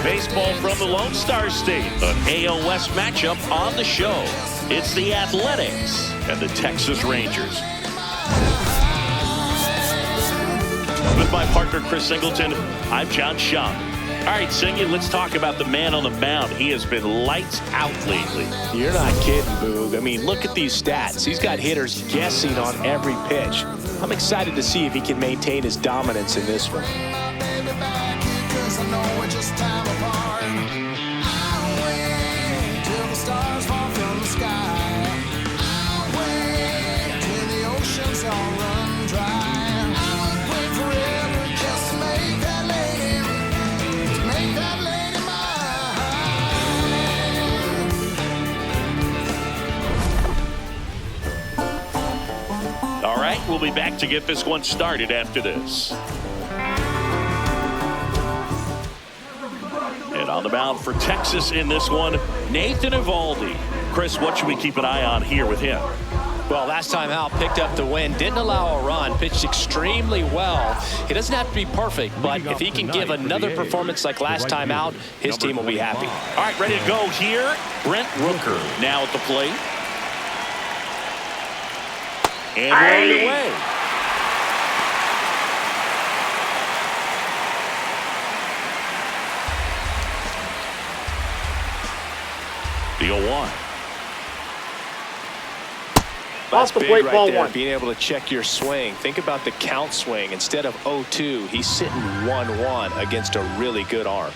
Baseball from the Lone Star State, an AL West matchup on the show. It's the Athletics and the Texas Rangers. With my partner, Chris Singleton, I'm John Shaw. All right, Singy, let's talk about the man on the mound. He has been lights out lately. You're not kidding, Boog. I mean, look at these stats. He's got hitters guessing on every pitch. I'm excited to see if he can maintain his dominance in this one. All right, we'll be back to get this one started after this. And on the mound for Texas in this one, Nathan Eovaldi. Chris, what should we keep an eye on here with him? Well, last time out, picked up the win, didn't allow a run, pitched extremely well. He doesn't have to be perfect, but if he can give another performance like last time out, his team will be happy. All right, ready to go here. Brent Rooker now at the plate. And we're underway. The 0-1. That's big right ball there, being able to check your swing. Think about the count swing. Instead of 0-2, he's sitting 1-1 against a really good arm.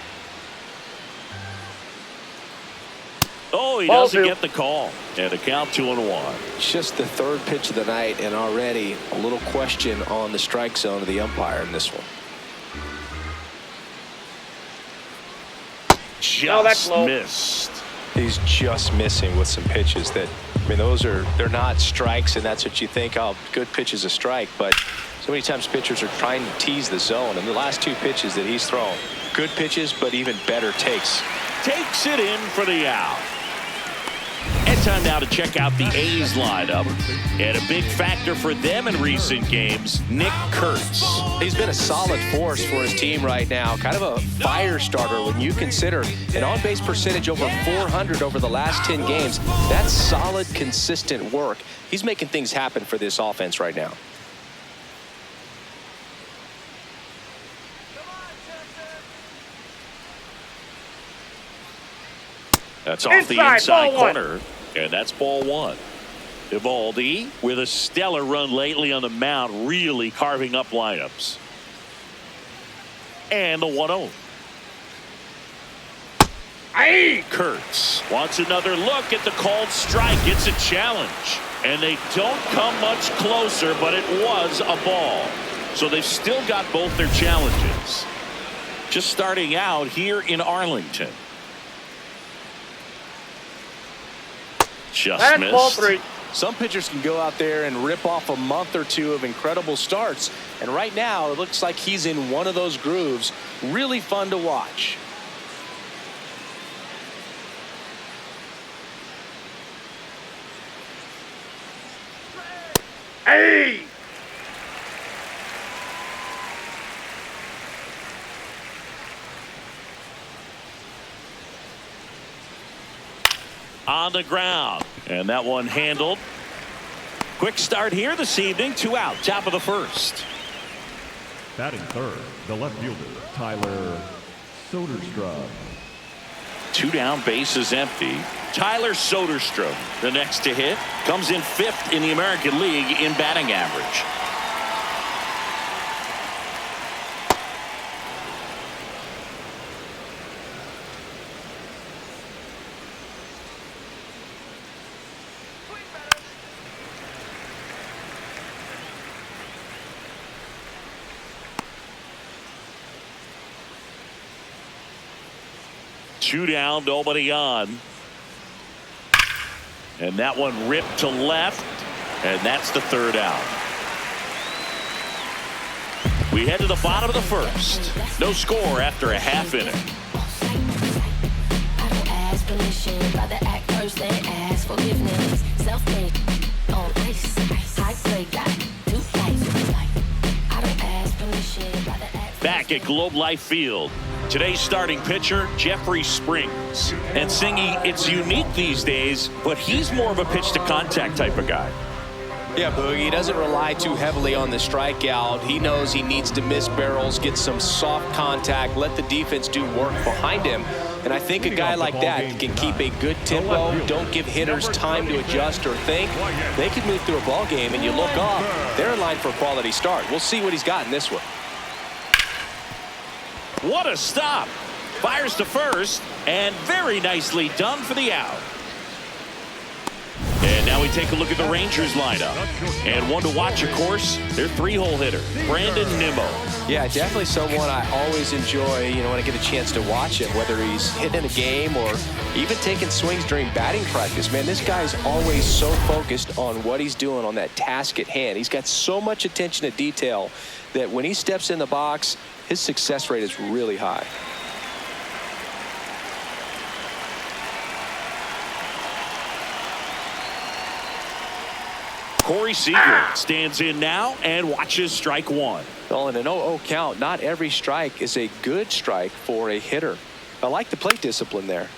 Oh, he doesn't get the call. And a count 2-1. Just the third pitch of the night, and already a little question on the strike zone of the umpire in this one. Just missed. He's just missing with some pitches that, I mean, they're not strikes, and that's what you think, oh, good pitch is a strike, but so many times pitchers are trying to tease the zone, and the last two pitches that he's thrown, good pitches, but even better takes. Takes it in for the out. And time now to check out the A's lineup. And a big factor for them in recent games, Nick Kurtz. He's been a solid force for his team right now. Kind of a fire starter when you consider an on-base percentage over 400 over the last 10 games. That's solid, consistent work. He's making things happen for this offense right now. That's off the inside corner, and that's ball one. Eovaldi with a stellar run lately on the mound, really carving up lineups. And the 1-0. Kurtz wants another look at the called strike. It's a challenge, and they don't come much closer, but it was a ball. So they've still got both their challenges. Just starting out here in Arlington. Just missed. Ball three. Some pitchers can go out there and rip off a month or two of incredible starts. And right now, it looks like he's in one of those grooves. Really fun to watch. Hey! On the ground, and that one handled. Quick start here this evening. 2 out, top of the first. Batting third, the left fielder, Tyler Soderstrom. 2 down, bases empty. Tyler Soderstrom, the next to hit, comes in 5th in the American League in batting average. Two down, nobody on. And that one ripped to left, and that's the 3rd out. We head to the bottom of the first. No score after a half inning. I don't ask permission, rather act first and ask forgiveness. Self-made on ice, high play, got 2 lights. I don't ask permission, rather act Back at Globe Life Field, today's starting pitcher, Jeffrey Springs. And Singy, it's unique these days, but he's more of a pitch-to-contact type of guy. Yeah, Boogie, he doesn't rely too heavily on the strikeout. He knows he needs to miss barrels, get some soft contact, let the defense do work behind him. And I think a guy like that can keep a good tempo, don't give hitters time to adjust or think. They can move through a ball game, and you look up, they're in line for a quality start. We'll see what he's got in this one. What a stop. Fires to first, and very nicely done for the out. And now we take a look at the Rangers lineup. And one to watch, of course, their 3-hole hitter, Brandon Nimmo. Yeah, definitely someone I always enjoy, when I get a chance to watch him, whether he's hitting in a game or even taking swings during batting practice. Man, this guy's always so focused on what he's doing on that task at hand. He's got so much attention to detail that when he steps in the box, his success rate is really high. Corey Seager stands in now and watches strike one. Well, in an 0-0 count, not every strike is a good strike for a hitter. I like the plate discipline there.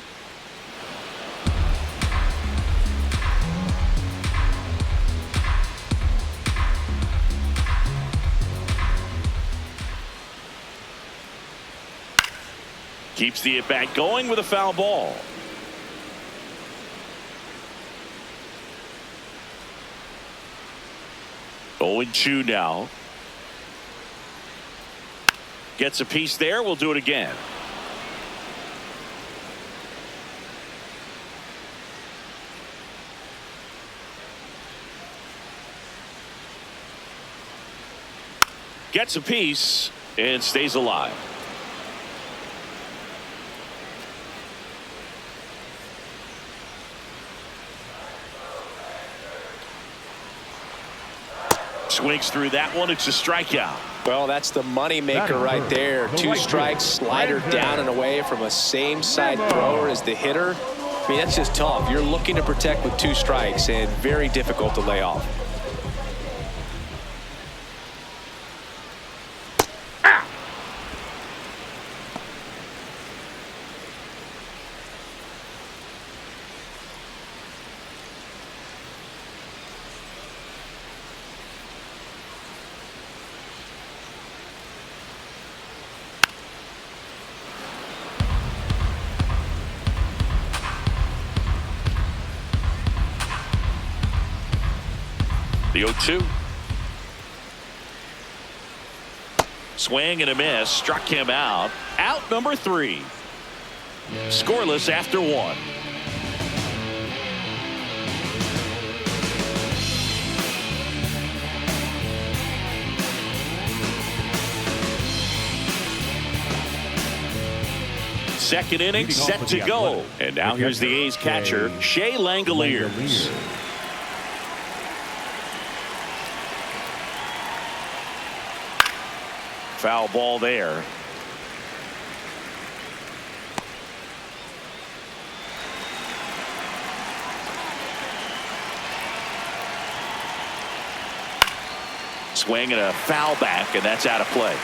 Keeps the at-bat going with a foul ball. Oh, 0-2 now. Gets a piece there. We'll do it again. Gets a piece and stays alive. Swings through that one. It's a strikeout. Well, that's the money maker right there. 2 strikes, slider down and away from a same side thrower as the hitter. I mean, that's just tough. You're looking to protect with 2 strikes and very difficult to lay off. The 0-2. Swing and a miss. Struck him out. Out number 3. Scoreless after 1. Second inning set to go. And now here's the A's catcher, Shea Langoliers. Foul ball there. Swing and a foul back, and that's out of play.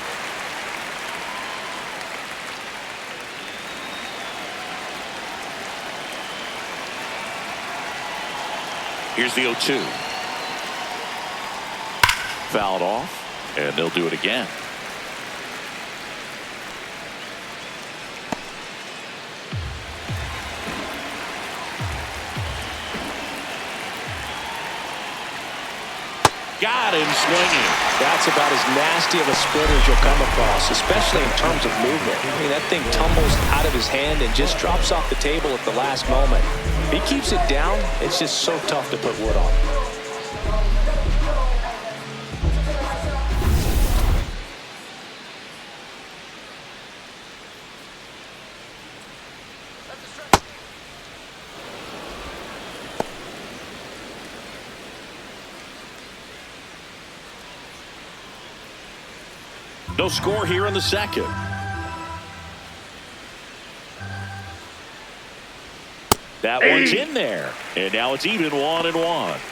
Here's the 0-2. Fouled off, and they'll do it again. Got him swinging. That's about as nasty of a splitter as you'll come across, especially in terms of movement. I mean, that thing tumbles out of his hand and just drops off the table at the last moment. If he keeps it down, it's just so tough to put wood on. No score here in the second. That one's in there. And now it's even 1-1.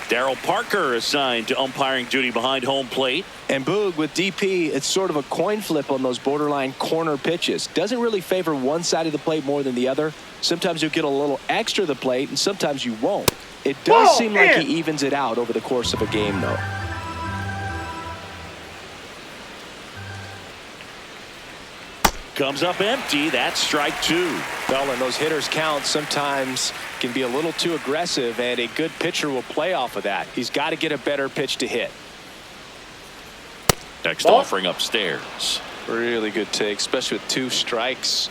Darryl Parker assigned to umpiring duty behind home plate. And Boog, with DP, it's sort of a coin flip on those borderline corner pitches. Doesn't really favor one side of the plate more than the other. Sometimes you'll get a little extra the plate, and sometimes you won't. It does seem like he evens it out over the course of a game, though. Comes up empty. That's strike 2. Well, and those hitters count sometimes can be a little too aggressive, and a good pitcher will play off of that. He's got to get a better pitch to hit. Next offering upstairs. Really good take, especially with 2 strikes.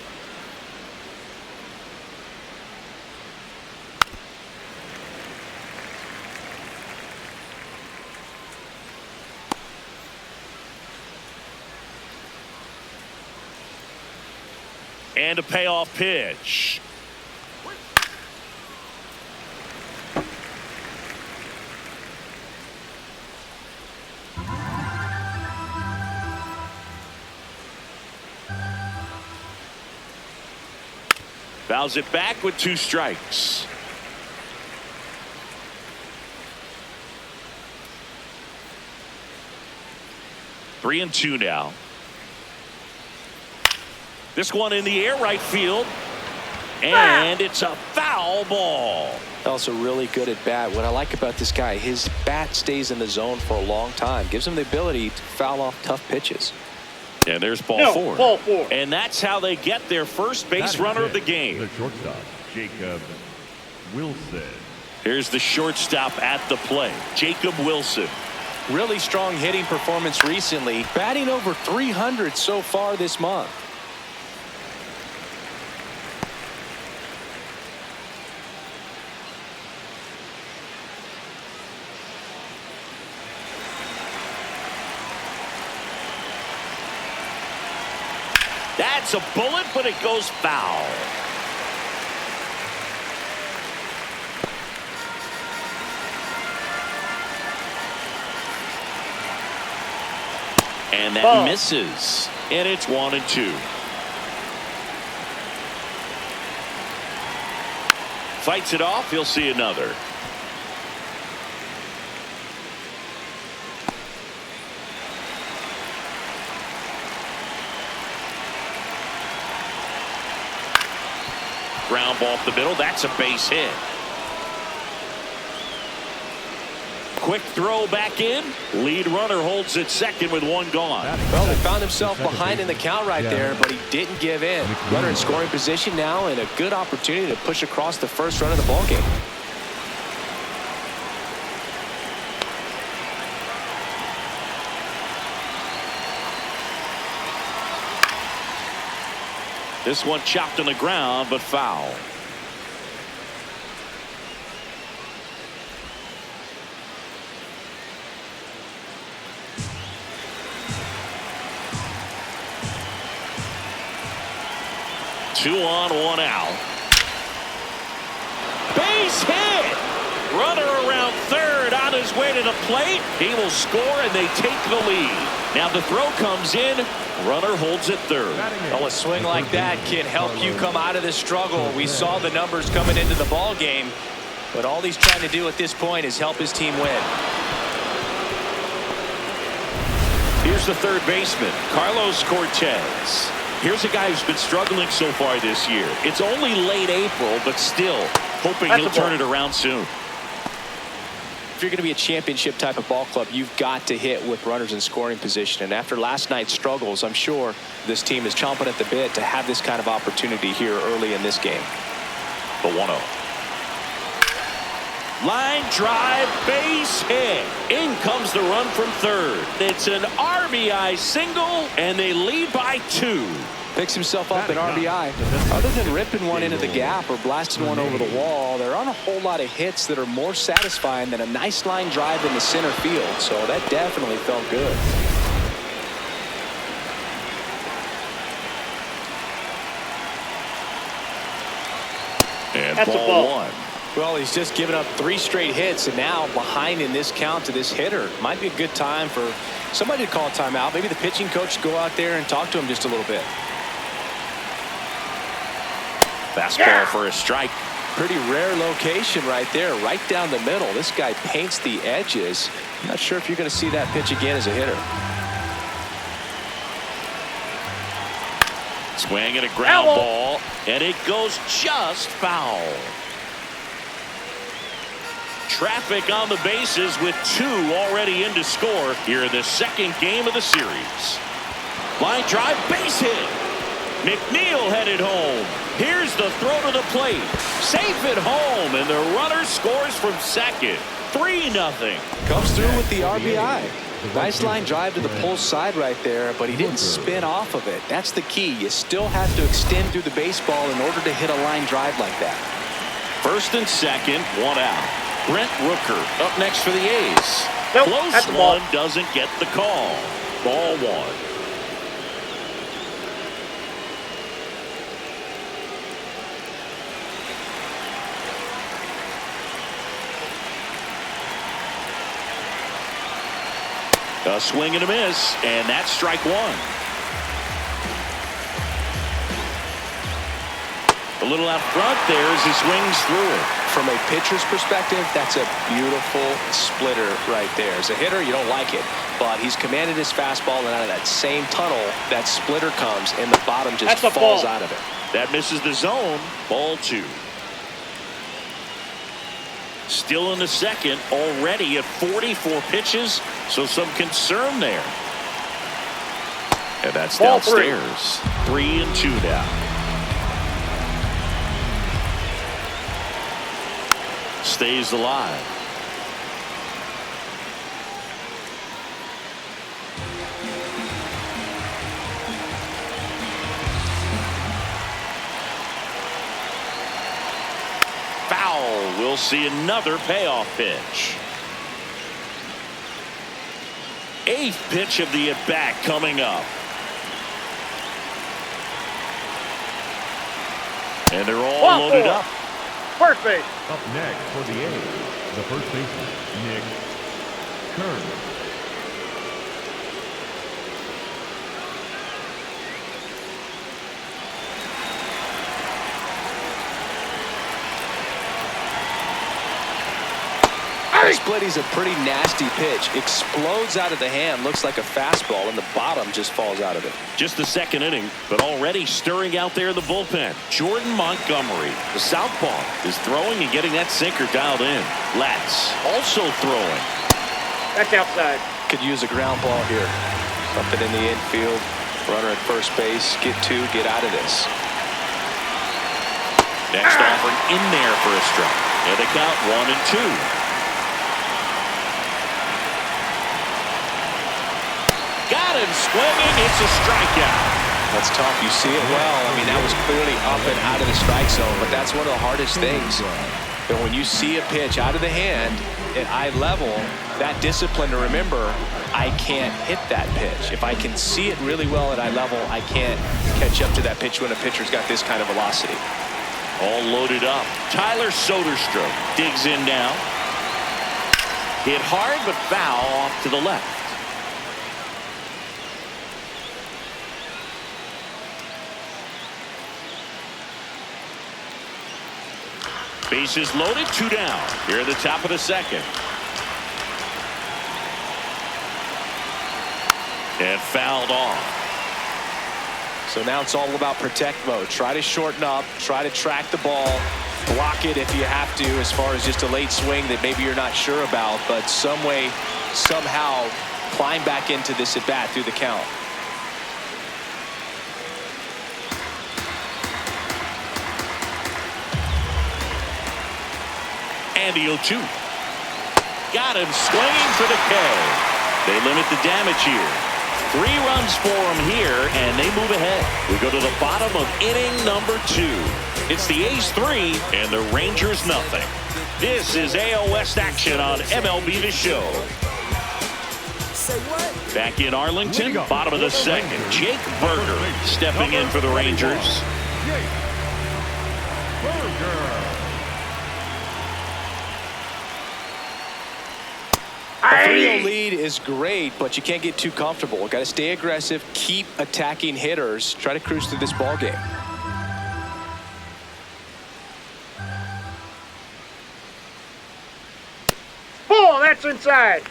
And a payoff pitch. Fouls it back with 2 strikes. Three and 2 now. This one in the air right field. And it's a foul ball. Also really good at bat. What I like about this guy, his bat stays in the zone for a long time. Gives him the ability to foul off tough pitches. And there's ball 4. And that's how they get their first base runner of the game. The shortstop, Jacob Wilson. Here's the shortstop at the play, Jacob Wilson. Really strong hitting performance recently. Batting over 300 so far this month. That's a bullet, but it goes foul. And that misses. And it's 1 and 2. Fights it off. He'll see another. Ground ball up the middle. That's a base hit. Quick throw back in. Lead runner holds at second with 1 gone. Well, he found himself behind in the count right there, but he didn't give in. Runner in scoring position now, and a good opportunity to push across the first run of the ballgame. This one chopped on the ground, but foul. Two on, 1 out. Base hit. Runner around third on his way to the plate. He will score, and they take the lead. Now the throw comes in. Runner holds at third. Well, a swing like that can help you come out of this struggle. We saw the numbers coming into the ball game, but all he's trying to do at this point is help his team win. Here's the third baseman, Carlos Cortez. Here's a guy who's been struggling so far this year. It's only late April, but still hoping he'll turn it around soon. If you're going to be a championship type of ball club, you've got to hit with runners in scoring position. And after last night's struggles, I'm sure this team is chomping at the bit to have this kind of opportunity here early in this game. The 1-0. Line drive, base hit. In comes the run from third. It's an RBI single, and they lead by 2. Picks himself up an RBI. Other than ripping one into the gap or blasting one over the wall, there aren't a whole lot of hits that are more satisfying than a nice line drive in the center field. So that definitely felt good. And ball 1. Well, he's just given up 3 straight hits, and now behind in this count to this hitter. Might be a good time for somebody to call a timeout. Maybe the pitching coach go out there and talk to him just a little bit. Fastball for a strike. Pretty rare location right there, right down the middle. This guy paints the edges. I'm not sure if you're going to see that pitch again as a hitter. Swing and a ground ball, and it goes just foul. Traffic on the bases with 2 already in to score here in the second game of the series. Line drive, base hit. McNeil headed home. Here's the throw to the plate. Safe at home, and the runner scores from second. 3-0. Comes through with the RBI. Nice line drive to the pull side right there, but he didn't spin off of it. That's the key. You still have to extend through the baseball in order to hit a line drive like that. First and second, 1 out. Brent Rooker up next for the A's. Nope, Close one, doesn't get the call. Ball 1. A swing and a miss, and that's strike 1. A little out front there as he swings through it. From a pitcher's perspective, that's a beautiful splitter right there. As a hitter, you don't like it, but he's commanded his fastball, and out of that same tunnel, that splitter comes, and the bottom just falls out of it. That misses the zone. Ball 2. Still in the second, already at 44 pitches, so some concern there. And that's Ball downstairs. 3-2 now. Stays alive. Foul. We'll see another payoff pitch. 8th pitch of the at-bat coming up. And they're all loaded up. First base. Up next for the A's, the first baseman, Nick Kern. Splitty's a pretty nasty pitch. Explodes out of the hand, looks like a fastball, and the bottom just falls out of it. Just the second inning, but already stirring out there in the bullpen. Jordan Montgomery, the southpaw, is throwing and getting that sinker dialed in. Latz also throwing. That's outside. Could use a ground ball here. Something in the infield. Runner at first base. Get 2, get out of this. Next offering in there for a strike. And they count 1-2. Got him swinging. It's a strikeout. That's tough. You see it well. I mean, that was clearly up and out of the strike zone, but that's one of the hardest things. But when you see a pitch out of the hand at eye level, that discipline to remember, I can't hit that pitch. If I can see it really well at eye level, I can't catch up to that pitch when a pitcher's got this kind of velocity. All loaded up. Tyler Soderstrom digs in now. Hit hard, but foul off to the left. Bases loaded, 2 down. Here at the top of the second. And fouled off. So now it's all about protect mode. Try to shorten up, try to track the ball, block it if you have to, as far as just a late swing that maybe you're not sure about, but some way, somehow climb back into this at bat through the count. And the 0-2. Got him swinging for the K. They limit the damage here. 3 runs for him here, and they move ahead. We go to the bottom of inning number 2. It's the A's 3 and the Rangers nothing. This is AL West action on MLB The Show. Back in Arlington, bottom of the second. Jake Berger stepping in for the Rangers. Jake Berger. A 3-0 lead is great, but you can't get too comfortable. Got to stay aggressive, keep attacking hitters, try to cruise through this ball game. That's inside.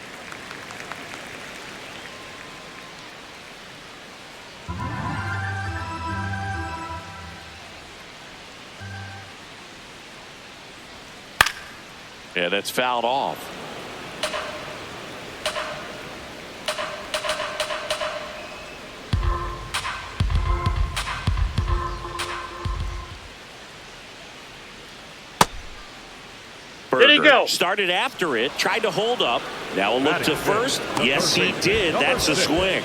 Yeah, that's fouled off. Did he go? Started after it, tried to hold up. Now a look to first. Yes, he did. That's a swing.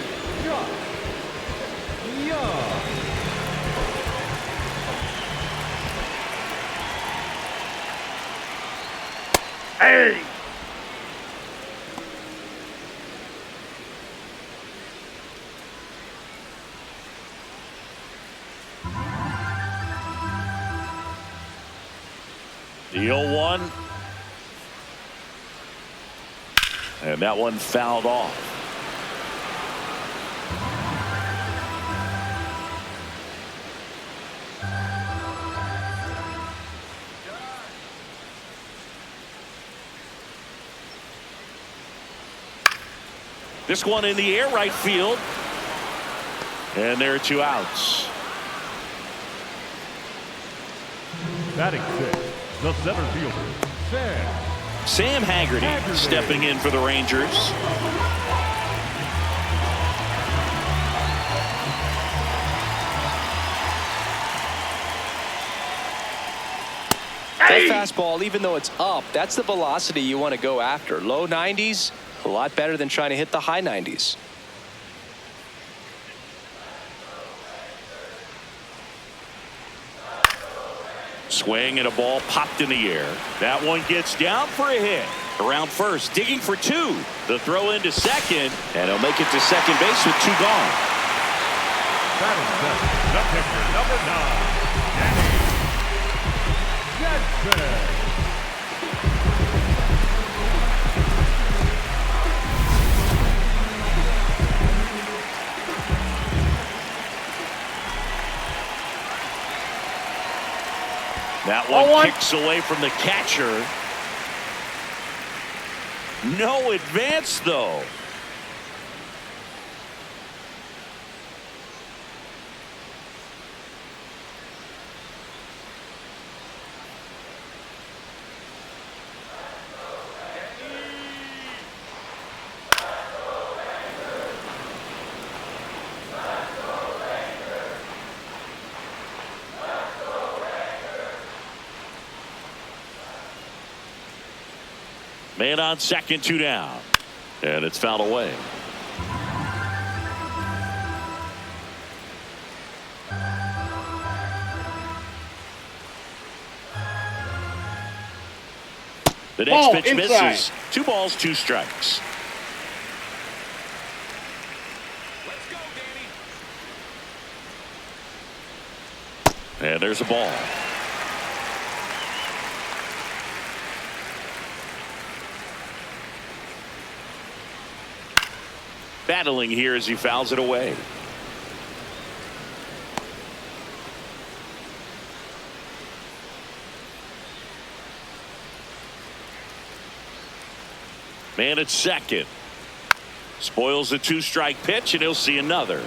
Hey! The 0-1. And that one fouled off. This one in the air right field. And there are 2 outs. Batting 6, the center fielder, Sam Haggerty stepping in for the Rangers. That fastball, even though it's up, that's the velocity you want to go after. Low 90s, a lot better than trying to hit the high 90s. Swing and a ball popped in the air. That one gets down for a hit. Around first, digging for 2. The throw into second, and he'll make it to second base with 2 gone. batting 7, the pitcher, number 9, Danny Jensen. That one kicks away from the catcher. No advance, though. Man on second, 2 down. And it's fouled away. The next pitch misses. 2 balls, 2 strikes. And there's a ball. Battling here as he fouls it away. Man at second. Spoils the 2-strike pitch, and he'll see another.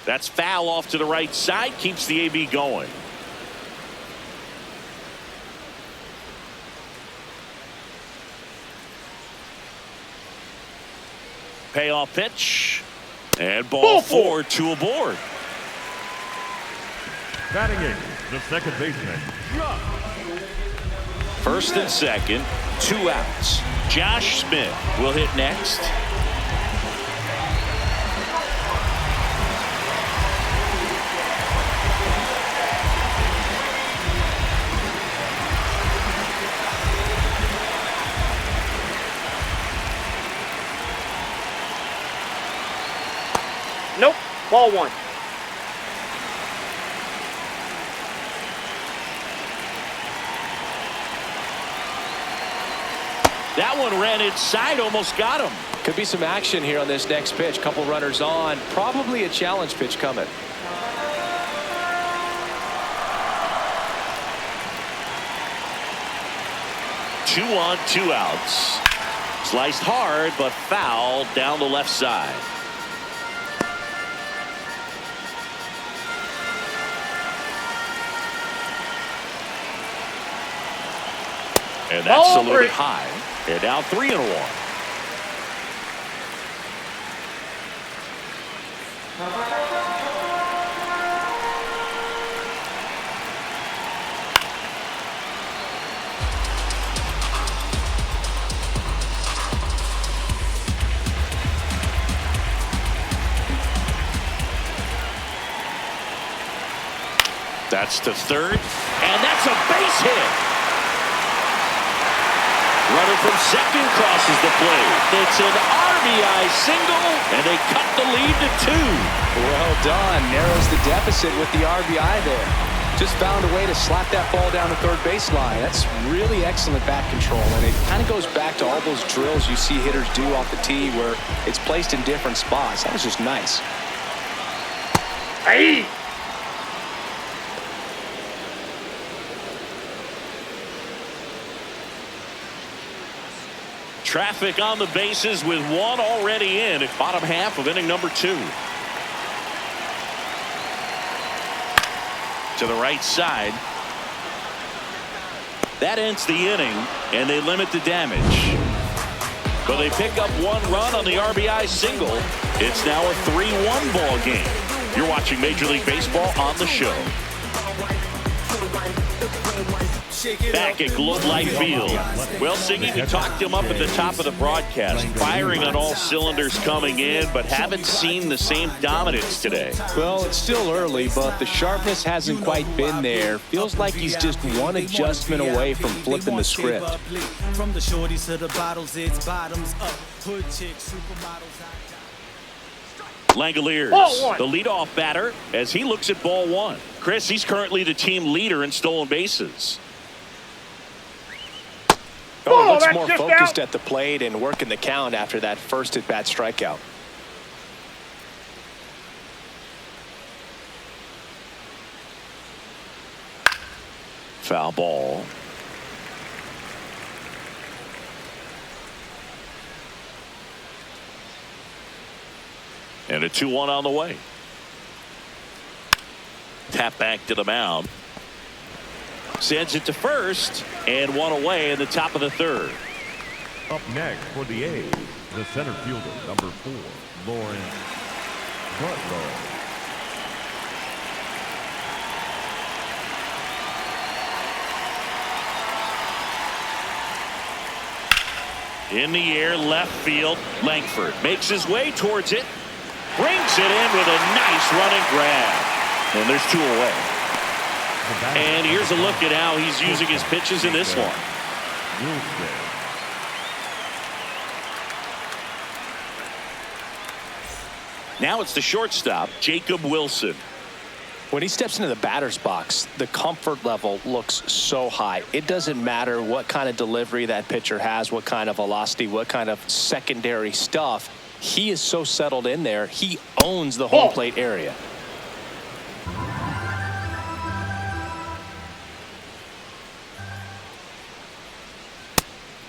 That's foul off to the right side. Keeps the AB going. Payoff pitch. And ball 4, 2 aboard. Batting 8, the second baseman, Josh. First and second, 2 outs. Josh Smith will hit next. Nope. Ball 1. That one ran inside, almost got him. Could be some action here on this next pitch. Couple runners on. Probably a challenge pitch coming. Two on, 2 outs. Sliced hard, but foul down the left side. And that's a little bit high. And now 3-1. That's to third, and that's a base hit. Runner from second crosses the plate. It's an RBI single, and they cut the lead to 2. Well done. Narrows the deficit with the RBI there. Just found a way to slap that ball down the third baseline. That's really excellent bat control, and it kind of goes back to all those drills you see hitters do off the tee where it's placed in different spots. That was just nice. Hey! Traffic on the bases with 1 already in at bottom half of inning number 2. To the right side. That ends the inning, and they limit the damage. But they pick up 1 run on the RBI single. It's now a 3-1 ball game. You're watching Major League Baseball on the show. Back at Globe Life Field. Well, Siggy, we talked him up at the top of the broadcast. Firing on all cylinders coming in, but haven't seen the same dominance today. Well, it's still early, but the sharpness hasn't quite been there. Feels like he's just one adjustment away from flipping the script. From the shorties to the bottles, it's bottoms up. Hood chicks, supermodels. Langoliers, the leadoff batter, as he looks at ball 1. Chris, he's currently the team leader in stolen bases. Oh, looks more focused at the plate and working the count after that first at-bat strikeout. Foul ball. And a 2-1 on the way. Tap back to the mound. Sends it to first, and 1 away in the top of the 3rd. Up next for the A's, the center fielder, number 4, Lawrence Butler. In the air, left field. Langford makes his way towards it. Brings it in with a nice running grab. And there's 2 away. And here's a look at how he's using his pitches in this one. Now it's the shortstop, Jacob Wilson. When he steps into the batter's box, the comfort level looks so high. It doesn't matter what kind of delivery that pitcher has, what kind of velocity, what kind of secondary stuff. He is so settled in there. He owns the home plate area.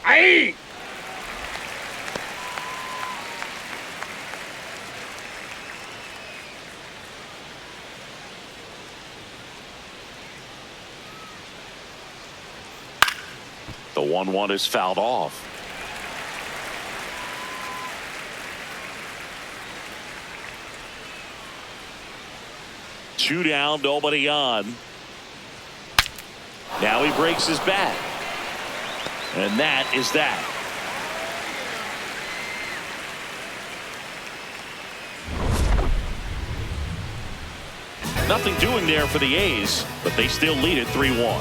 Hey! The 1-1 is fouled off. Two down, nobody on. Now he breaks his bat. And that is that. Nothing doing there for the A's, but they still lead it 3-1.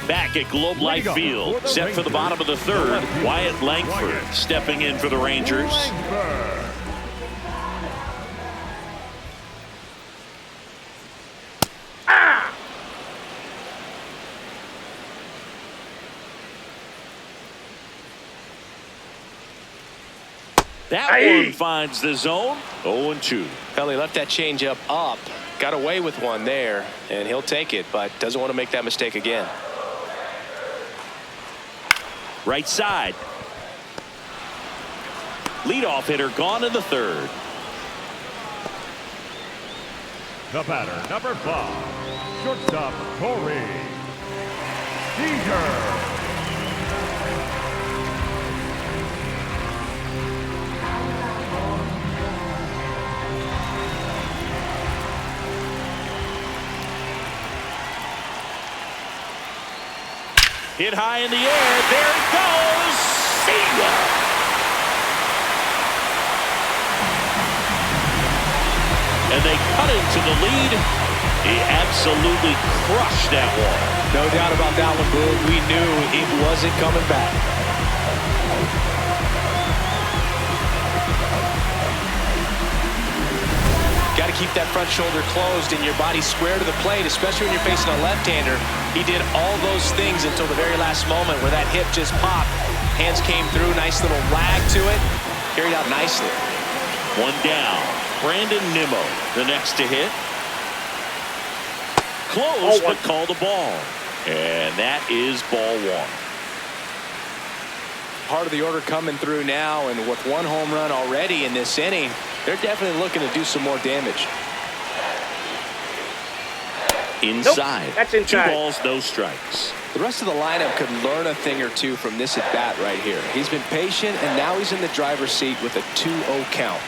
Back at Globe Life Field, set for the bottom of the 3rd, Wyatt Langford stepping in for the Rangers. That one finds the zone. 0-2. Well, he left that changeup up, got away with one there, and he'll take it, but doesn't want to make that mistake again. Right side. Leadoff hitter gone in the third. The batter, number 5, shortstop Corey Seager. Hit high in the air. There it goes. Seager. And they cut into the lead. He absolutely crushed that one. No doubt about that one, Boog. We knew it wasn't coming back. Got to keep that front shoulder closed and your body square to the plate, especially when you're facing a left-hander. He did all those things until the very last moment where that hip just popped. Hands came through, nice little lag to it. Carried out nicely. One down. Brandon Nimmo, the next to hit. Close, but called a ball. And that is ball one. Part of the order coming through now, and with one home run already in this inning, they're definitely looking to do some more damage. Inside. Nope, that's inside. 2 balls, no strikes. The rest of the lineup could learn a thing or two from this at-bat right here. He's been patient, and now he's in the driver's seat with a 2-0 count.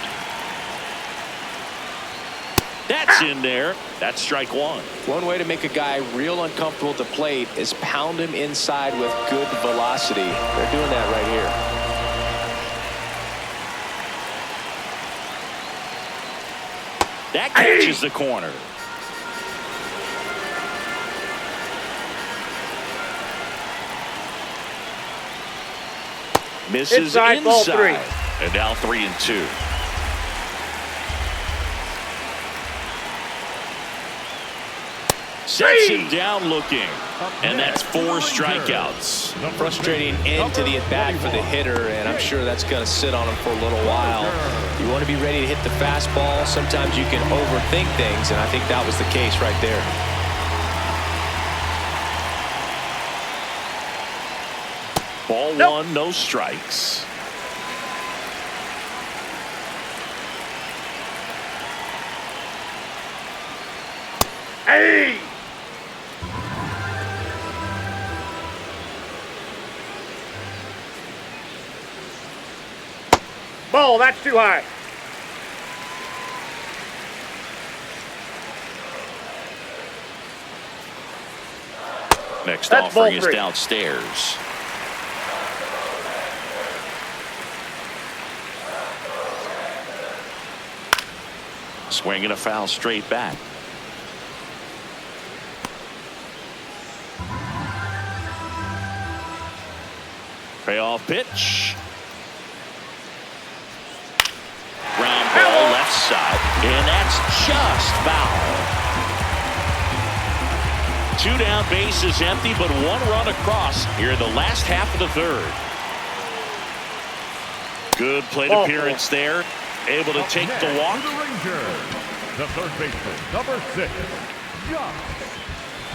That's in there. That's strike one. One way to make a guy real uncomfortable at the plate is pound him inside with good velocity. They're doing that right here. That catches the corner. Misses Inside, ball 3. And now 3-2. Sets him down looking. And that's 4 strikeouts. Frustrating end to the at-bat for the hitter, and I'm sure that's going to sit on him for a little while. You want to be ready to hit the fastball. Sometimes you can overthink things, and I think that was the case right there. Ball 1, no strikes. Hey! Ball, that's too high. Next That's offering is ball 3. downstairs. Swinging a foul straight back. Payoff pitch. Ground ball left side. And that's just foul. 2 down, base is empty, but 1 run across here in the last half of the third. Good plate appearance there. Able to take the walk. The Rangers, the third baseman, number 6, Josh.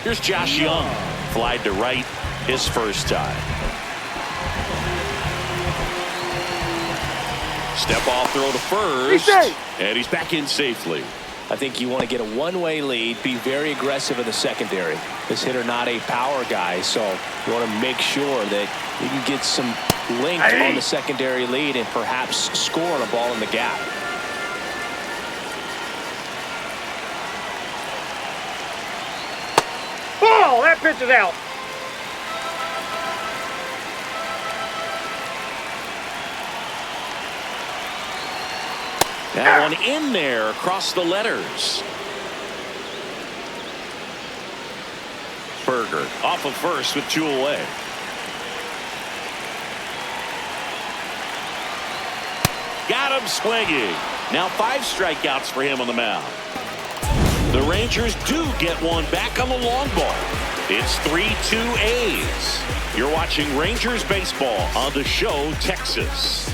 Here's Josh Young. Flied to right his first time. Step off throw to first. And he's back in safely. I think you want to get a one-way lead, be very aggressive in the secondary. This hitter not a power guy, so you want to make sure that you can get some length on the secondary lead and perhaps score on a ball in the gap. Ball, that pitch is out. That one in there across the letters. Berger off of first with 2 away. Got him swinging. Now 5 strikeouts for him on the mound. The Rangers do get one back on the long ball. It's 3-2 A's. You're watching Rangers baseball on The Show, Texas.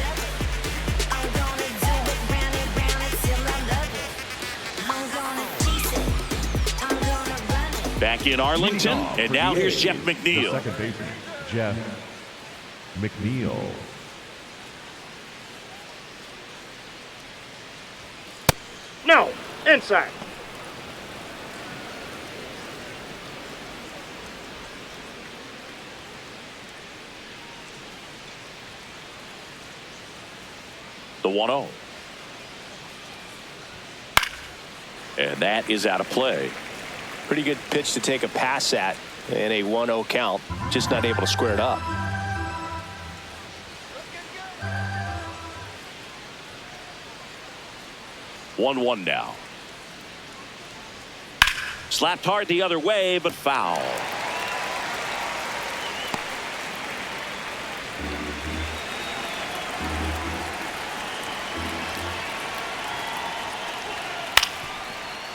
Back in Arlington, and now here's Jeff The McNeil. second baseman, Jeff McNeil. No, inside. The 1-0. And that is out of play. Pretty good pitch to take a pass at in a 1-0 count. Just not able to square it up. One now. Slapped hard the other way, but foul.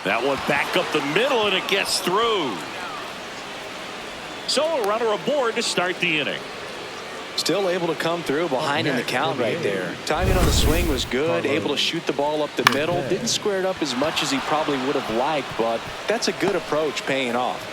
That one back up the middle, and it gets through. So a runner aboard to start the inning. Still able to come through behind in the count right there. Timing on the swing was good. Able to shoot the ball up the middle. Didn't square it up as much as he probably would have liked, but that's a good approach, paying off.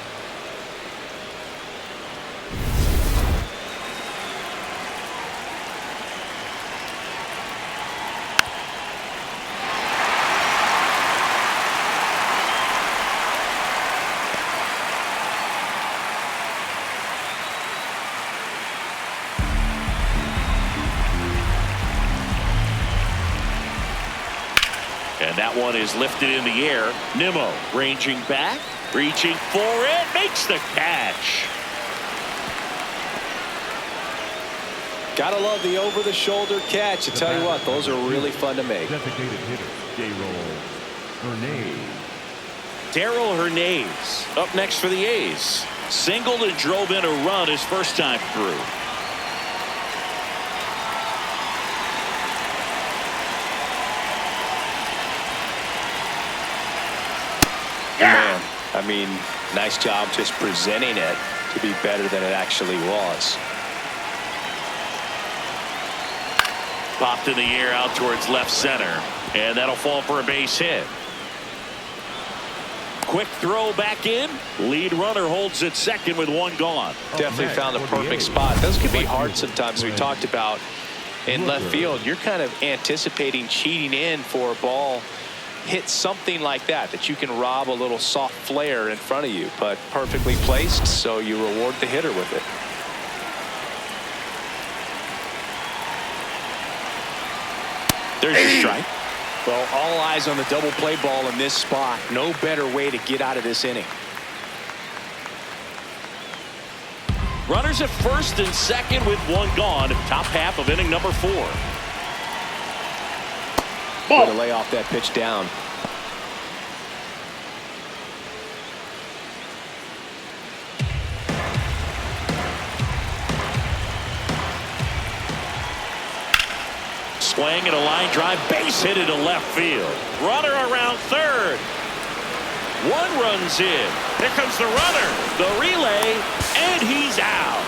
And that one is lifted in the air. Nimmo ranging back, reaching for it, makes the catch. Gotta love the over-the-shoulder catch. I tell you what, those are really fun to make. Designated hitter, Darrell Hernandez up next for the A's. Singled and drove in a run his first time through. Man, I mean, nice job just presenting it to be better than it actually was. Popped in the air out towards left center, and that'll fall for a base hit. Quick throw back in. Lead runner holds at second with one gone. Definitely found the perfect spot. Those can be hard sometimes. We talked about in left field, you're kind of anticipating cheating in for a ball. Hit something like that you can rob a little soft flare in front of you, but perfectly placed, so you reward the hitter with it. There's your strike. Well, all eyes on the double play ball in this spot. No better way to get out of this inning. Runners at first and second with one gone. Top half of inning number 4. Way to lay off that pitch down. Swing and a line drive, base hit into left field. Runner around third. One runs in. Here comes the runner. The relay, and he's out.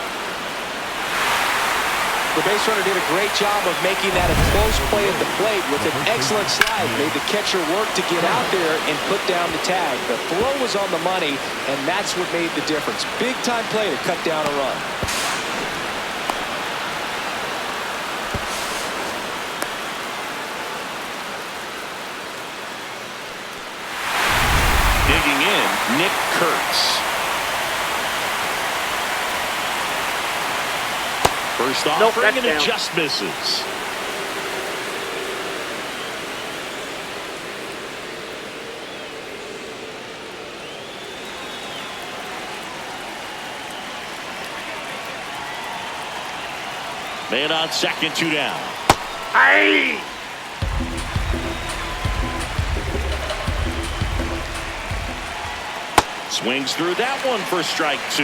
The base runner did a great job of making that a close play at the plate with an excellent slide. Made the catcher work to get out there and put down the tag. The throw was on the money, and that's what made the difference. Big time play to cut down a run. Digging in, Nick Kurtz. First offering, and it just misses. Man on second, 2 down. Aye. Swings through that one for strike 2.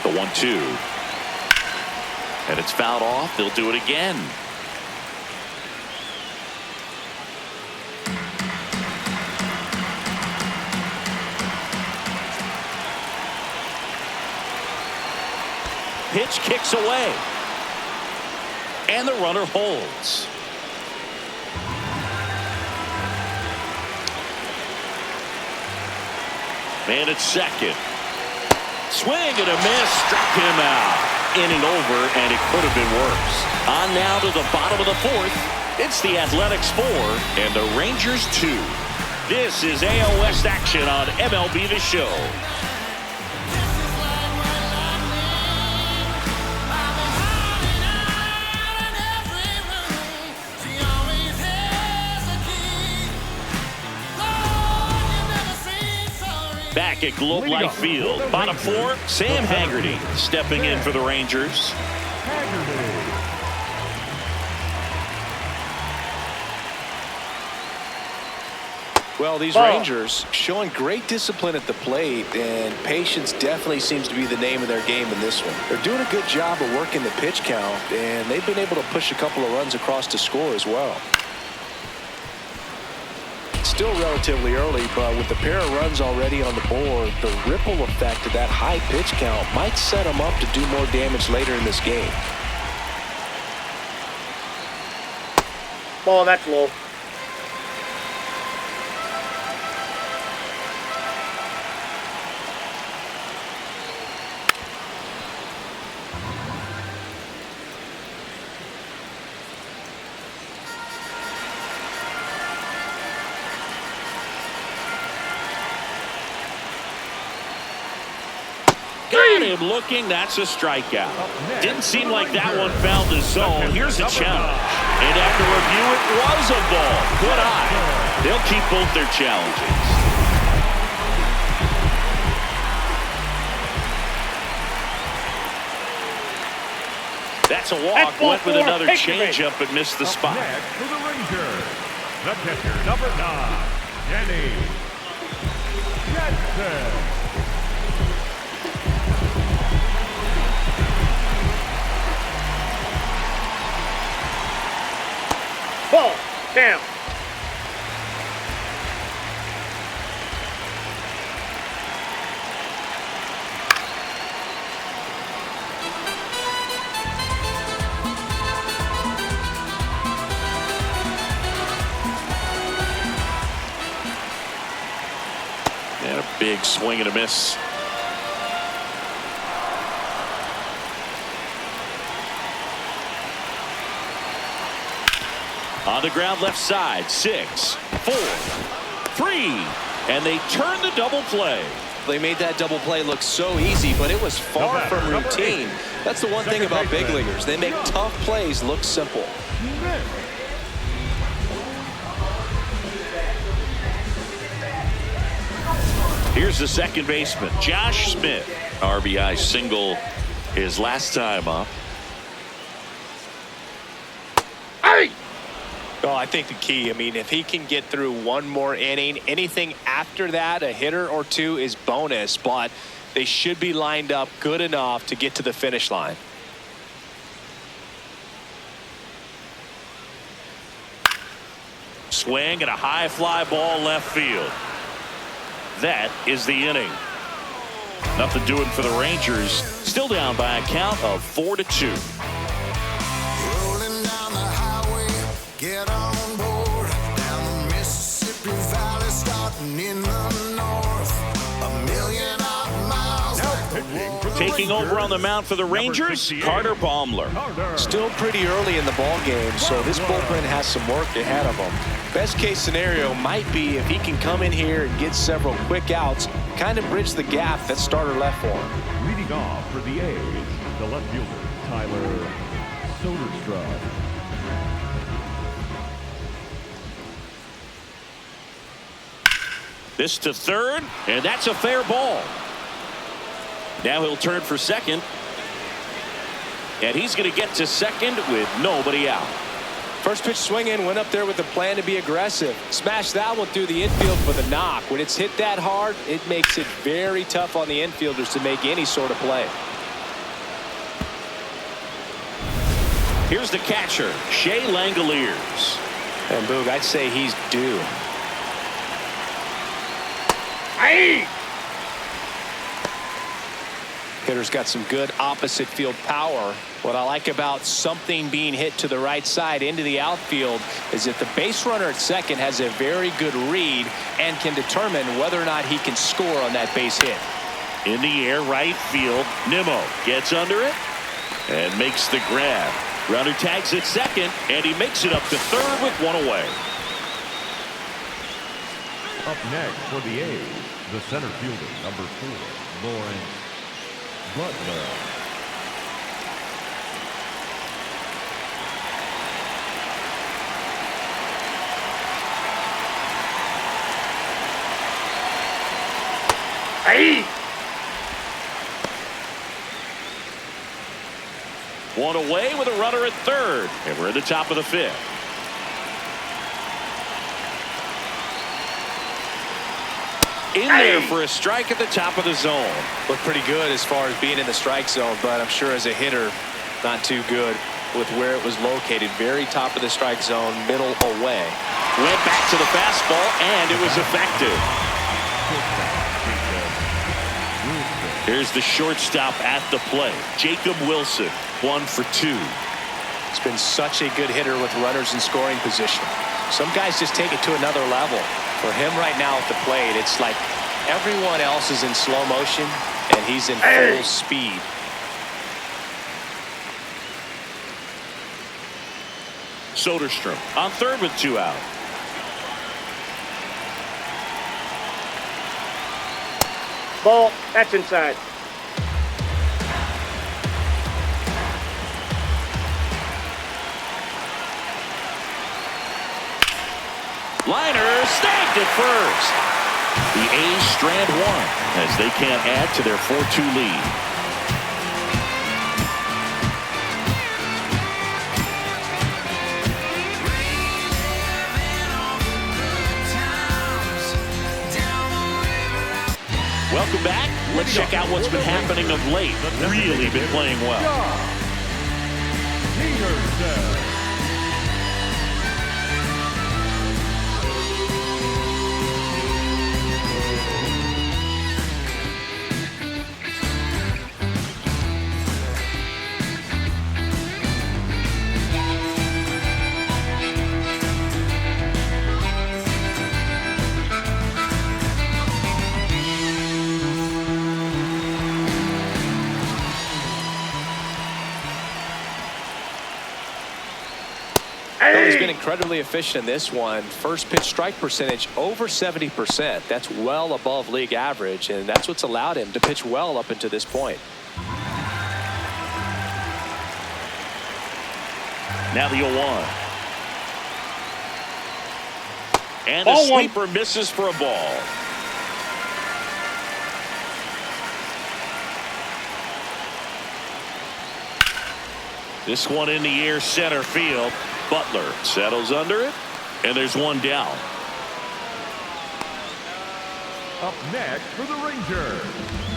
The 1-2. And it's fouled off. They'll do it again. Pitch kicks away. and the runner holds. Man at second. Swing and a miss, struck him out. Inning over, and it could have been worse. On now to the bottom of the fourth. It's the Athletics 4 and the Rangers 2. This is AL West action on MLB The Show. Back at Globe Life Field, bottom four, Sam Haggerty stepping in for the Rangers. Well, these Rangers showing great discipline at the plate, and patience definitely seems to be the name of their game in this one. They're doing a good job of working the pitch count, and they've been able to push a couple of runs across to score as well. Still relatively early, but with the pair of runs already on the board, the ripple effect of that high pitch count might set them up to do more damage later in this game. Ball, that's low. Got him looking. That's a strikeout. Didn't seem like that one found the zone. Here's a challenge. And after review, it was a ball. Good eye. They'll keep both their challenges. That's a walk. Went with another changeup and missed the spot. Next for the Rangers, the pitcher, number 9, Danny Jensen. Ball, down. And a big swing and a miss. On the ground left side, 6, 4, 3, and they turn the double play. They made that double play look so easy, but it was far from routine. That's the one thing about big leaguers. They make tough plays look simple. Here's the second baseman, Josh Smith. RBI single his last time up. Well, I think the key, if he can get through one more inning, anything after that, a hitter or two is bonus, but they should be lined up good enough to get to the finish line. Swing and a high fly ball left field. That is the inning. Nothing doing for the Rangers. Still down by a count of 4-2. Rolling down the highway, get on board. Down the Mississippi Valley, starting in the north. 1,000,000 miles. Taking over on the mound for the Rangers, Carter Baumler. Still pretty early in the ball game, so this bullpen has some work ahead of them. Best case scenario might be if he can come in here and get several quick outs, kind of bridge the gap that starter left for him. Leading off for the A's, the left fielder, Tyler Soderstrom. This to third, and that's a fair ball. Now he'll turn for second. And he's going to get to second with nobody out. First pitch swinging, went up there with a plan to be aggressive. Smashed that one through the infield for the knock. When it's hit that hard, it makes it very tough on the infielders to make any sort of play. Here's the catcher, Shea Langoliers. And Boog, I'd say he's due. Hitter's got some good opposite field power. What I like about something being hit to the right side into the outfield is that the base runner at second has a very good read and can determine whether or not he can score on that base hit. In the air, right field. Nimmo gets under it and makes the grab. Runner tags at second, and he makes it up to third with one away. Up next for the A's, the center fielder, number 4, Lawrence Butler. Hey! One away with a runner at third, and we're at the top of the fifth. In there for a strike at the top of the zone. Looked pretty good as far as being in the strike zone, but I'm sure as a hitter, not too good with where it was located. Very top of the strike zone, middle away. Went back to the fastball, and it was effective. Here's the shortstop at the plate, Jacob Wilson, 1 for 2. It's been such a good hitter with runners in scoring position. Some guys just take it to another level. For him right now at the plate, it's like everyone else is in slow motion and he's in full speed. Soderstrom on third with 2 out. Ball. That's inside. Liner snagged at first. The A's strand one as they can't add to their 4-2 lead. Welcome back. Let's check out what's been happening of late. Really been playing well. He's been incredibly efficient in this one. First pitch strike percentage over 70%. That's well above league average, and that's what's allowed him to pitch well up until this point. Now the 0-1. And the sweeper misses for a ball. This one in the air, center field. Butler settles under it, and there's one down. Up next for the Rangers,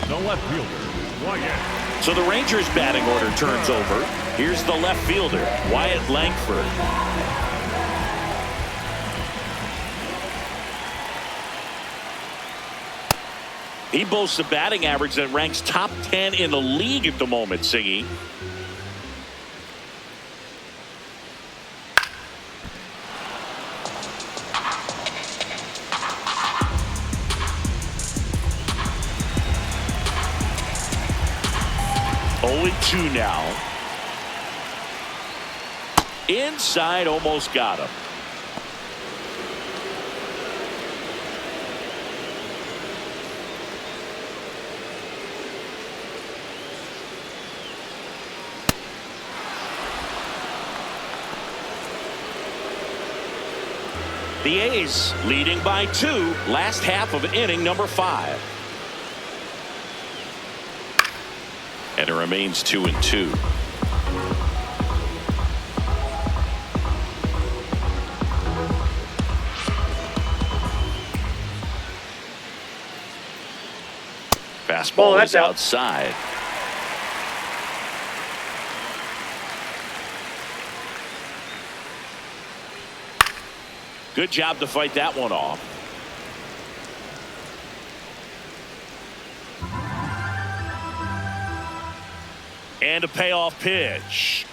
the left fielder, Wyatt. So the Rangers batting order turns over. Here's the left fielder, Wyatt Langford. He boasts a batting average that ranks top 10 in the league at the moment, Siggy. Two now. Inside, almost got him. The A's leading by 2, last half of inning number 5. And it remains 2-2. Fastball is outside. Good job to fight that one off. And a payoff pitch.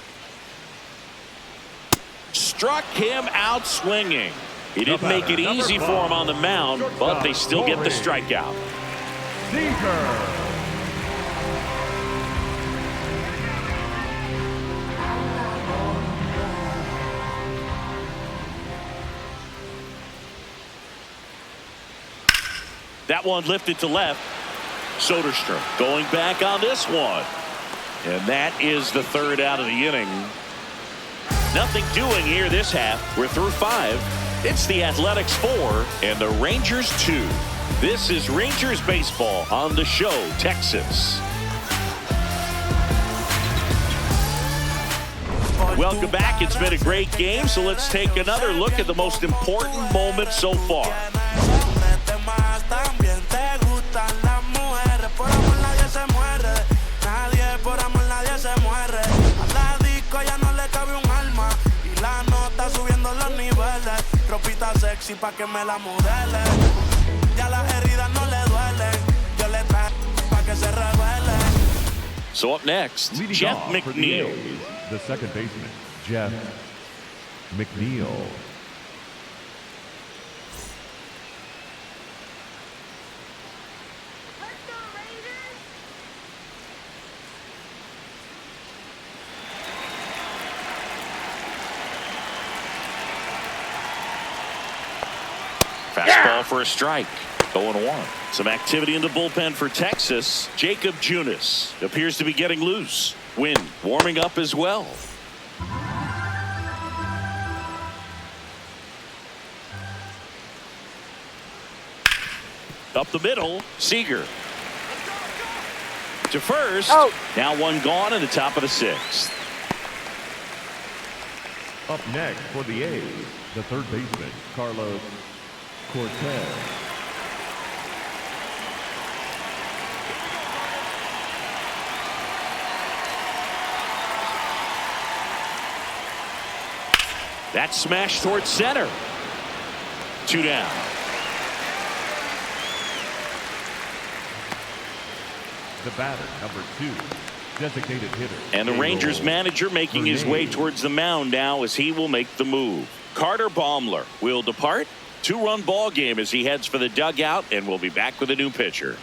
Struck him out swinging. He didn't make it easy for him on the mound, but they still get the strikeout. Seager. That one lifted to left. Soderstrom going back on this one. And that is the third out of the inning. Nothing doing here this half. We're through 5. It's the Athletics 4 and the Rangers 2. This is Rangers baseball on the Show, Texas. Welcome back. It's been a great game, so let's take another look at the most important moment so far. Pa' que me la modele. Ya las heridas no le duelen. Yo le traje pa' que se revele. So up next, Leading Jeff off for the McNeil. A's, the second baseman, Jeff McNeil. Fastball for a strike. 0-1. Some activity in the bullpen for Texas. Jacob Junis appears to be getting loose. Wynn warming up as well. Up the middle, Seager. To first. Out. Now one gone in the top of the 6th. Up next for the A's, the third baseman, Carlos Cortez. That smash towards center. 2 down. The batter, number 2, designated hitter. And the Rangers manager making his way towards the mound now as he will make the move. Carter Baumler will depart. 2-run ball game as he heads for the dugout, and we'll be back with a new pitcher.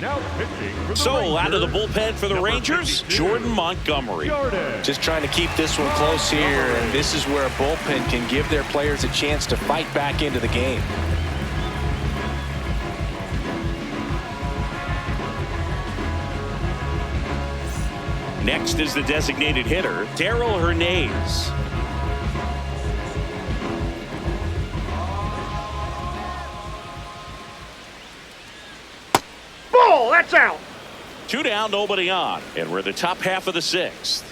Now pitching for the So out of the Rangers, bullpen for the number Rangers, 52, Jordan Montgomery. Jordan. Just trying to keep this one close here, and this is where a bullpen can give their players a chance to fight back into the game. Next is the designated hitter, Darrell Hernandez. Ball, that's out. 2 down, nobody on, and we're in the top half of the 6th.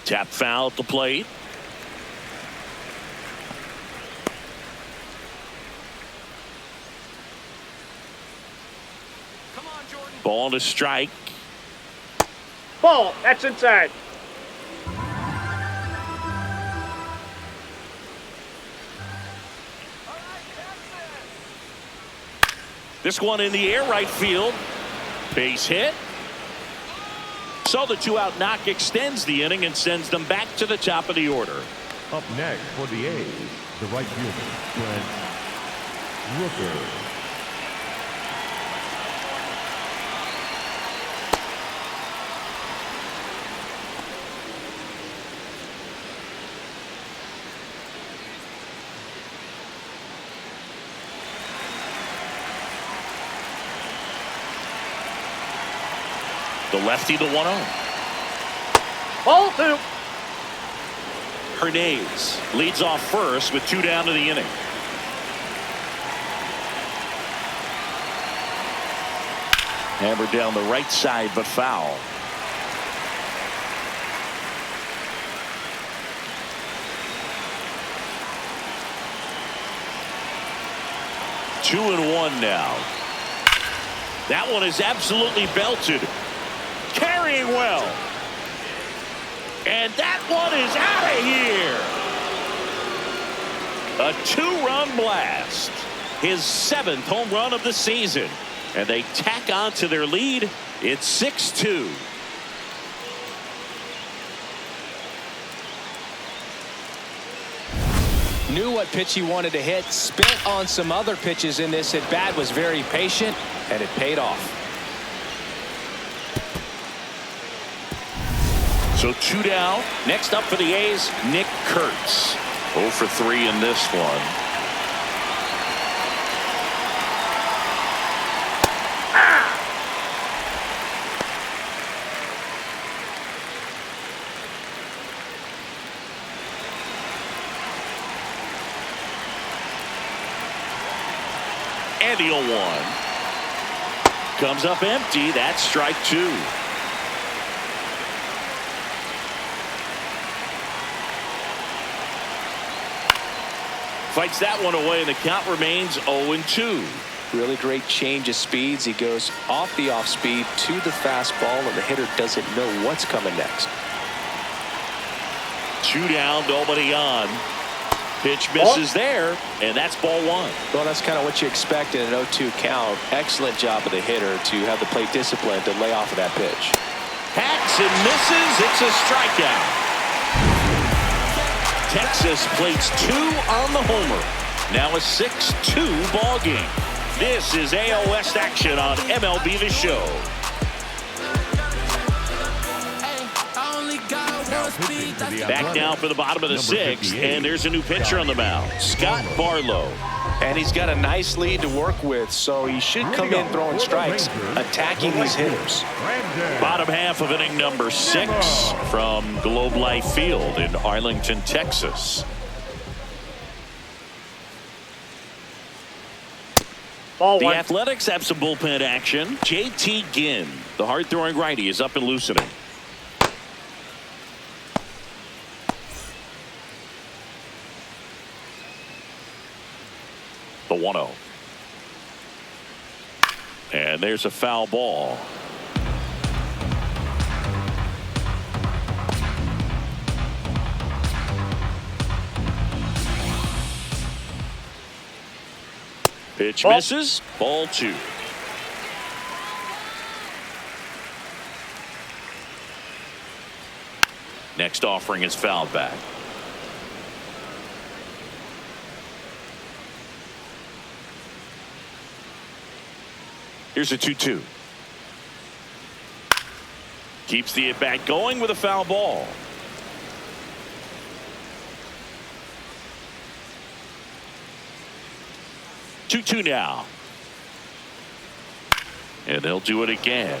Tap foul at the plate. Ball to strike. Ball, that's inside. This one in the air, right field. Base hit. So the 2-out knock extends the inning and sends them back to the top of the order. Up next for the A's, the right fielder, Brent Rooker. The lefty, the 1-0. Ball 2. Hernandez leads off first with 2 down to the inning. Hammered down the right side, but foul. Two and 1 now. That one is absolutely belted. Carrying well. And that one is out of here. A 2-run blast. His 7th home run of the season. And they tack on to their lead. It's 6-2. Knew what pitch he wanted to hit. Spent on some other pitches in this at bat. Was very patient, and it paid off. So 2 down. Next up for the A's, Nick Kurtz. 0 for 3 in this one. And the 0-1. Comes up empty. That's strike 2. Fights that one away, and the count remains 0-2. Really great change of speeds. He goes off the off speed to the fastball, and the hitter doesn't know what's coming next. 2 down, nobody on. Pitch misses there, and that's ball 1. Well, that's kind of what you expect in an 0-2 count. Excellent job of the hitter to have the plate discipline to lay off of that pitch. Hacks and misses. It's a strikeout. Texas plates 2 on the homer. Now a 6-2 ball game. This is AL West action on MLB The Show. Back now for the bottom of the 6th, and there's a new pitcher on the mound, Scott Barlow. And he's got a nice lead to work with, so he should come in throwing strikes, attacking these hitters. Bottom half of inning number 6 from Globe Life Field in Arlington, Texas. Ball The 1. Athletics have some bullpen action. J.T. Ginn, the hard-throwing righty, is up and loosening. The 1-0. And there's a foul ball. Pitch misses. Ball 2. Next offering is fouled back. Here's a 2-2. Keeps the at-bat going with a foul ball. Two now. And they'll do it again.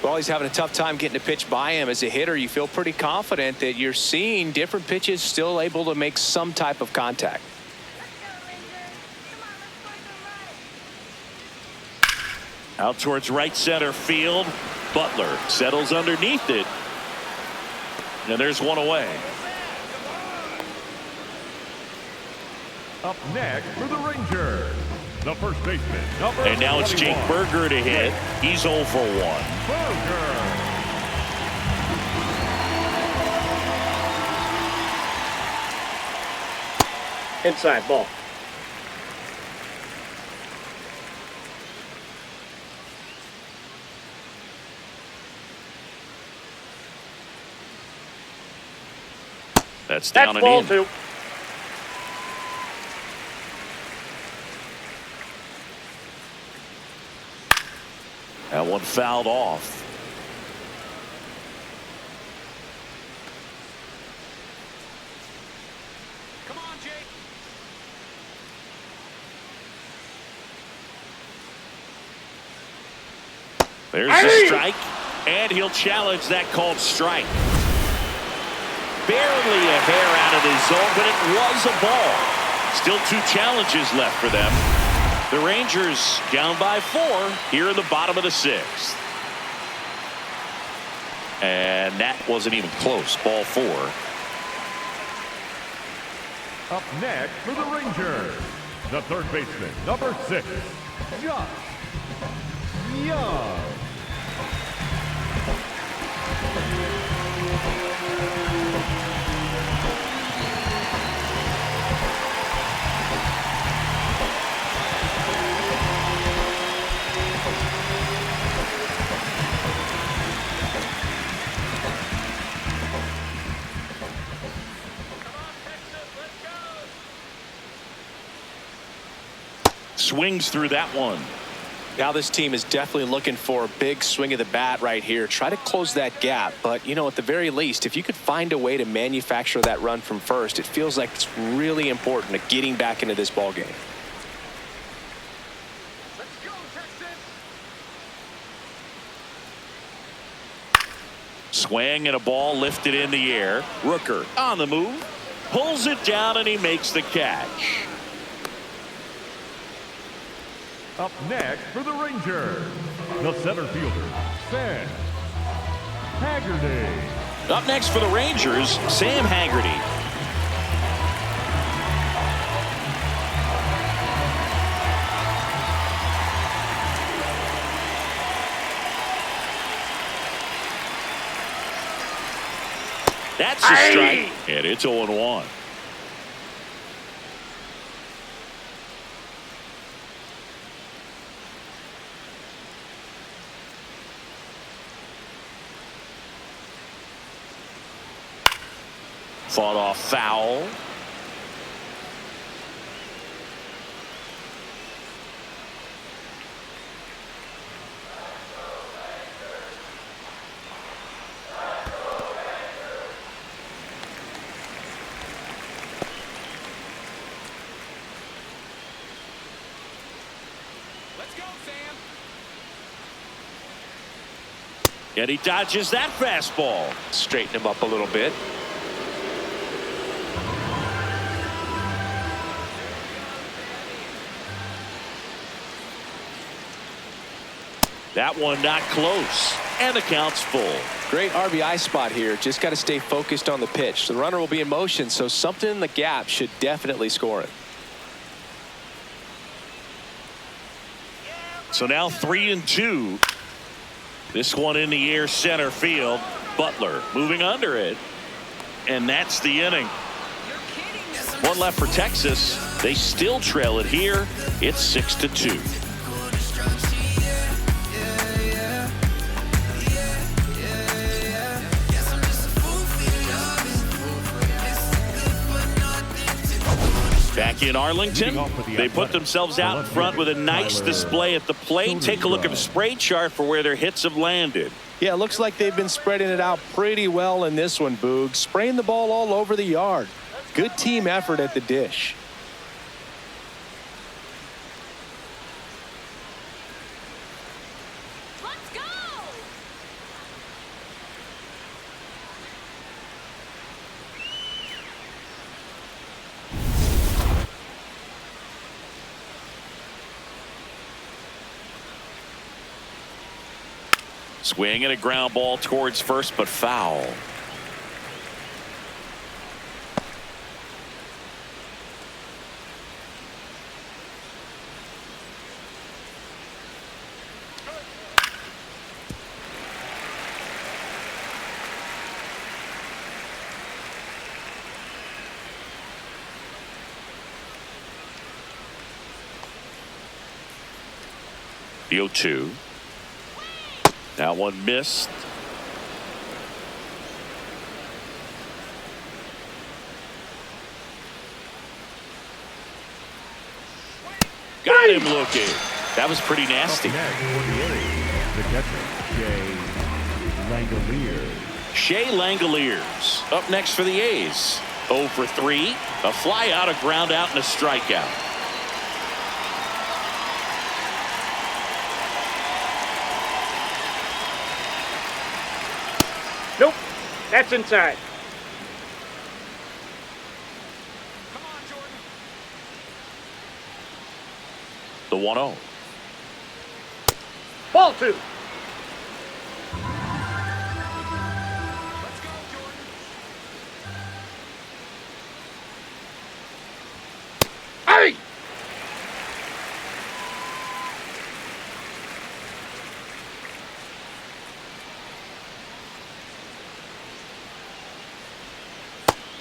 Well, he's having a tough time getting a pitch by him. As a hitter, you feel pretty confident that you're seeing different pitches still able to make some type of contact. Out towards right center field. Butler settles underneath it. And there's one away. Up next for the Rangers, the first baseman, number And now it's 21. Jake Berger to hit. He's 0 for 1. Berger. Inside ball. That's down That's and ball in. 2. That one fouled off. Come on, Jake. There's the strike, and he'll challenge that called strike. Barely a hair out of his zone, but it was a ball. Still 2 challenges left for them. The Rangers down by 4 here in the bottom of the 6th. And that wasn't even close. Ball 4. Up next for the Rangers, the third baseman, number 6, Josh Young. Swings through that one. Now this team is definitely looking for a big swing of the bat right here. Try to close that gap. But, you know, at the very least, if you could find a way to manufacture that run from first, it feels like it's really important to getting back into this ball game. Swing and a ball lifted in the air. Rooker on the move. Pulls it down and he makes the catch. Up next for the Rangers, the center fielder, Sam Haggerty. Up next for the Rangers, Sam Haggerty. That's a strike, and it's 0-1. Fought off foul. Let's go, Sam. And he dodges that fastball. Straighten him up a little bit. That one not close. And the count's full. Great RBI spot here. Just got to stay focused on the pitch. The runner will be in motion, so something in the gap should definitely score it. So now 3-2. This one in the air center field. Butler moving under it. And that's the inning. One left for Texas. They still trail it here. It's 6-2. Back in Arlington, they put themselves out in front with a nice display at the plate. Take a look at the spray chart for where their hits have landed. Yeah, it looks like they've been spreading it out pretty well in this one, Boog. Spraying the ball all over the yard. Good team effort at the dish. Let's go! Swing and a ground ball towards first, but foul. The 0-2. That one missed. Got him looking. That was pretty nasty. Up next for the A's, the catcher, Shea Langoliers. Shea Langoliers up next for the A's. 0 for 3. A fly out, a ground out, and a strikeout. Nope. That's inside. Come on, Jordan. The 1-0. Ball 2. Let's go, Jordan. Hey!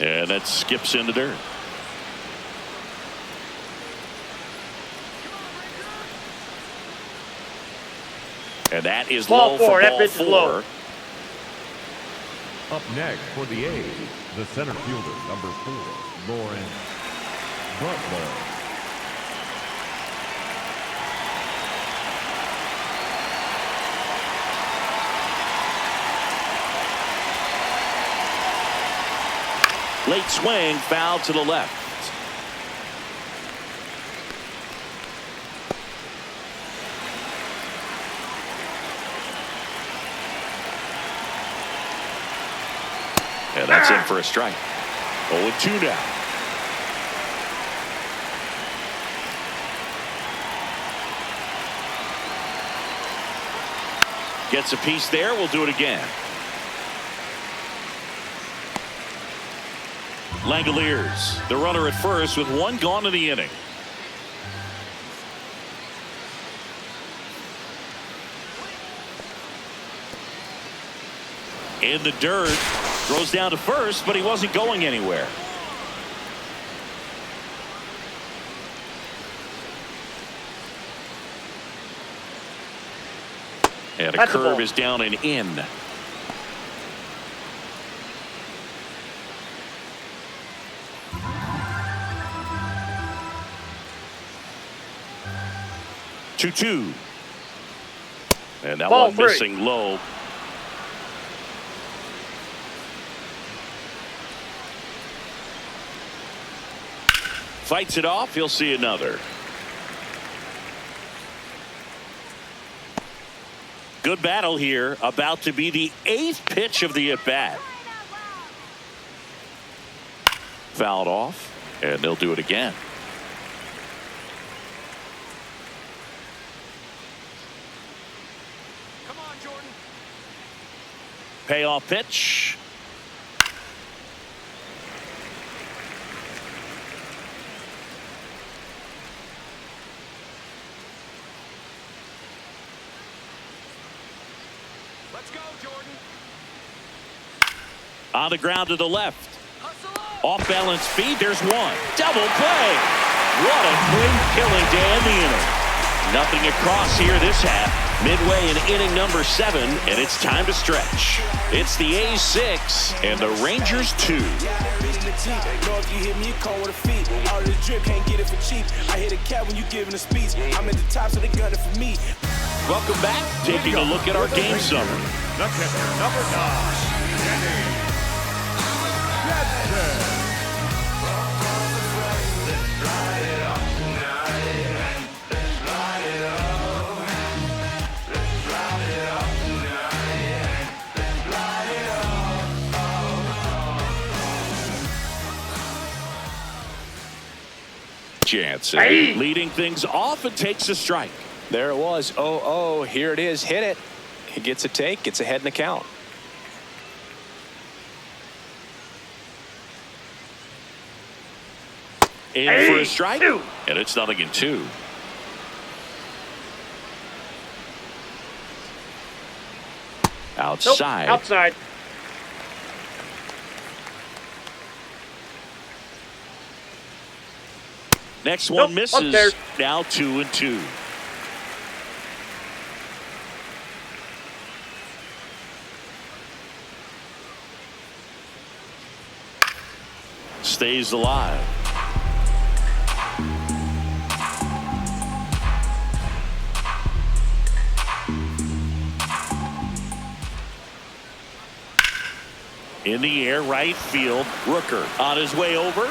And that skips in the dirt. And that is Ball low 4. for That ball pitch is 4. low. Up next for the A's, the center fielder, number 4, Lauren Butler. Late swing, foul to the left. And that's in for a strike. 0-2 now. Gets a piece there. We'll do it again. Langoliers, the runner at first with one gone in the inning. In the dirt, throws down to first, but he wasn't going anywhere. And a curve is down and in. Two. And that Ball one three. missing low. Fights it off. He'll see another. Good battle here. About to be the 8th pitch of the at-bat. Fouled off. And they'll do it again. Come on, Jordan. Payoff pitch. Let's go, Jordan. On the ground to the left. Off balance feed. There's one. Double play. What a quick killing day in the inning. Nothing across here this half. Midway in inning number 7, and it's time to stretch. It's the A's 6 and the Rangers 2. Know if you hit me, you come with a feet. All of the drip, can't get it for cheap. I hit a cat when you giving a speech. I'm at the top, so they gunning for me. Welcome back. Taking a look at our game summary. The catcher, number 9, Danny Jansen. Jansen leading things off and takes a strike. There it was. 0-0. Here it is. Hit it. He gets a take. Gets ahead in the count. In for a strike. And it's 0-2. Outside. Nope, outside. Next one Up misses. there. Now 2-2. Stays alive. In the air, right field. Rooker on his way over.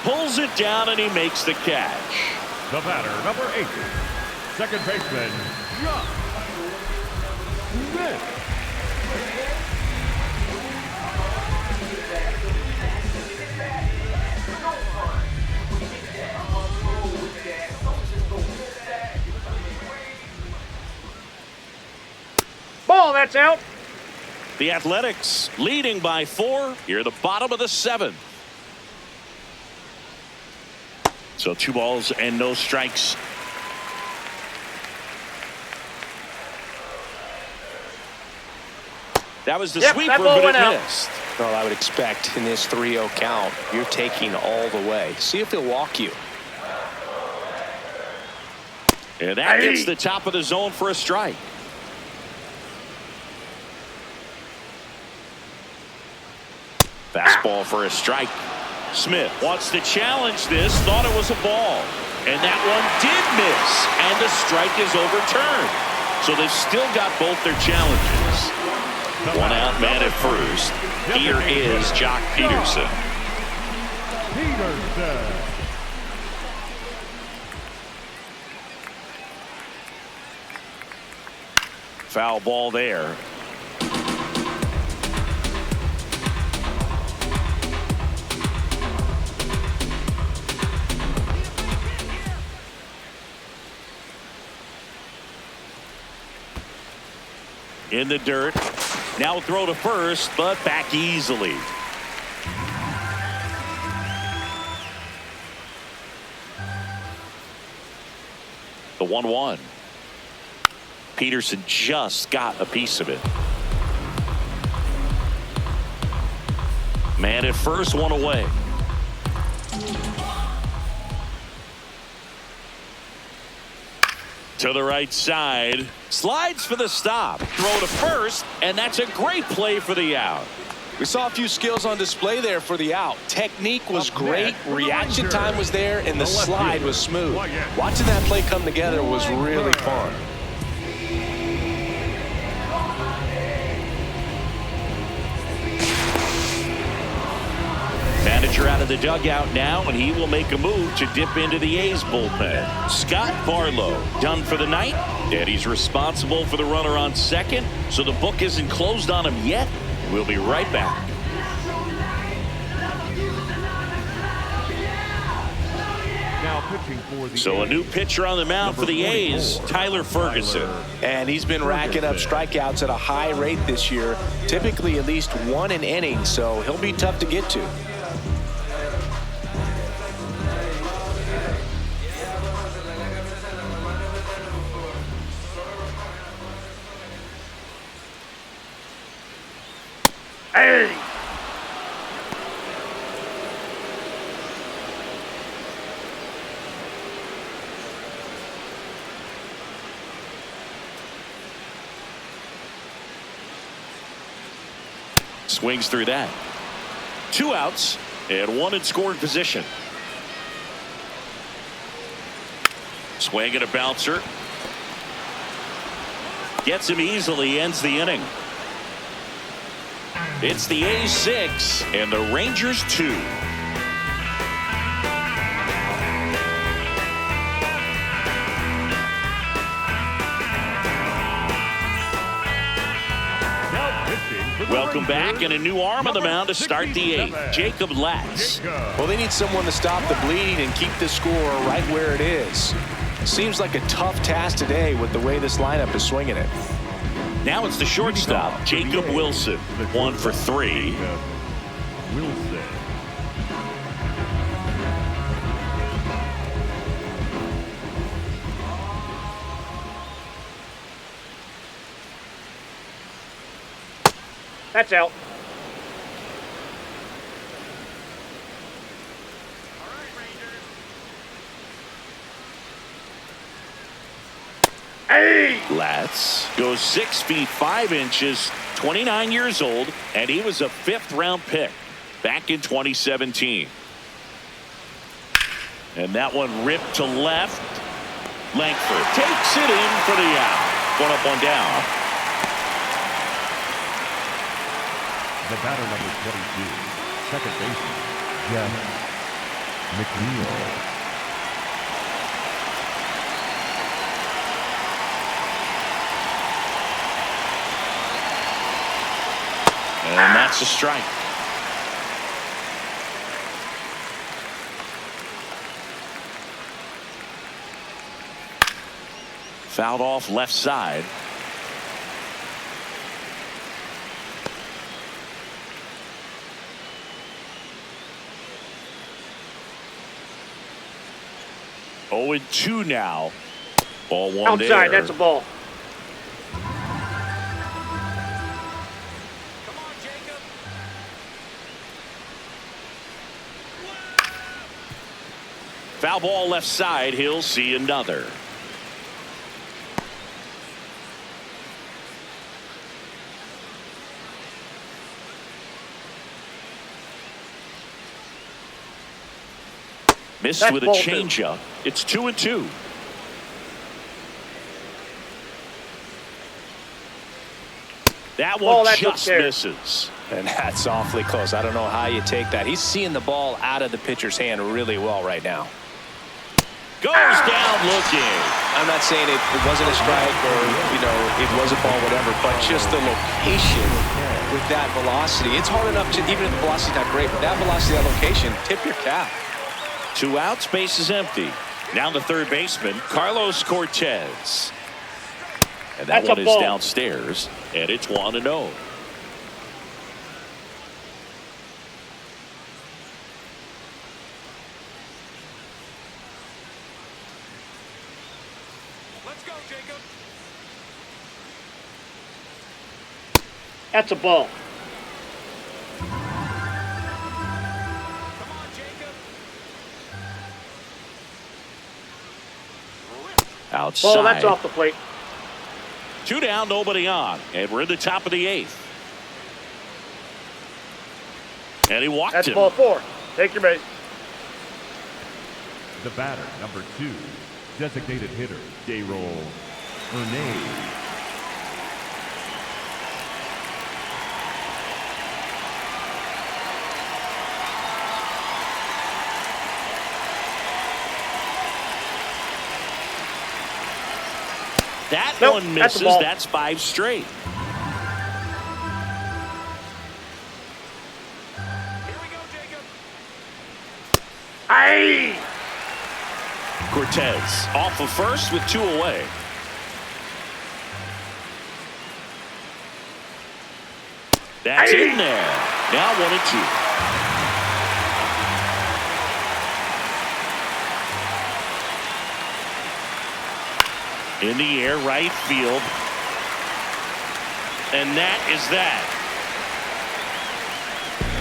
Pulls it down and he makes the catch. The batter, number 8, second baseman, John Smith. Ball, that's out. The Athletics leading by 4 here at the bottom of the 7th. So 2 balls and no strikes. That was the sweeper, that ball but went it out. missed. Well, I would expect in this 3-0 count, you're taking all the way. See if he'll walk you. And that gets the top of the zone for a strike. Fastball for a strike. Smith wants to challenge this, thought it was a ball. And that one did miss, and the strike is overturned. So they've still got both their challenges. One out, man at first. Here is Jock Peterson. Peterson. Foul ball there. In the dirt. Now throw to first, but back easily. The 1-1. Peterson just got a piece of it. Man at first, one away. To the right side. Slides for the stop. Throw to first, and that's a great play for the out. We saw a few skills on display there for the out. Technique was great, reaction time was there, and the slide was smooth. Watching that play come together was really fun. Manager out of the dugout now, and he will make a move to dip into the A's bullpen. Scott Barlow done for the night, and he's responsible for the runner on second, so the book isn't closed on him yet. We'll be right back. Now pitching for the So a new pitcher on the mound for the A's, Tyler Ferguson. And he's been racking up strikeouts at a high rate this year, typically at least one an inning, so he'll be tough to get to. Hey! Swings through that. 2 outs and 1 in scoring position. Swing and a bouncer. Gets him easily, ends the inning. It's the A's 6 and the Rangers 2. Welcome back, and a new arm on the mound to start the 8th, Jacob Latz. Well, they need someone to stop the bleeding and keep the score right where it is. Seems like a tough task today with the way this lineup is swinging it. Now it's the shortstop, Jacob Wilson, 1 for 3. Wilson. That's out. Hey! Latz goes 6 feet 5 inches, 29 years old, and he was a 5th-round pick back in 2017. And that one ripped to left. Langford takes it in for the out. 1 up, 1 down. The batter number 22, second baseman, Jeff McNeil. And that's a strike. Fouled off left side. Oh, and 2 now. Ball 1 Outside, there. that's a ball. Foul ball left side. He'll see another. Missed That's with a ball changeup. It's 2-2. That one Ball, that's just upstairs. misses. And that's awfully close. I don't know how you take that. He's seeing the ball out of the pitcher's hand really well right now. Goes down looking. I'm not saying it wasn't a strike or, you know, it was a ball, whatever, but just the location with that velocity. It's hard enough to, even if the velocity's not great, but that velocity, that location, tip your cap. 2 outs, base is empty. Now the third baseman, Carlos Cortez. And that one is downstairs, and it's 1-0. That's a ball. Outside. Ball, that's off the plate. 2 down, nobody on. And we're in the top of the 8th. And he walked That's him. ball 4. Take your base. The batter, number 2, designated hitter, Daryl Hernandez. That Nope, one that's a misses. ball. That's 5 straight. Aye! Cortez off of first with 2 away. That's in there. Now 1-2. In the air, right field. And that is that.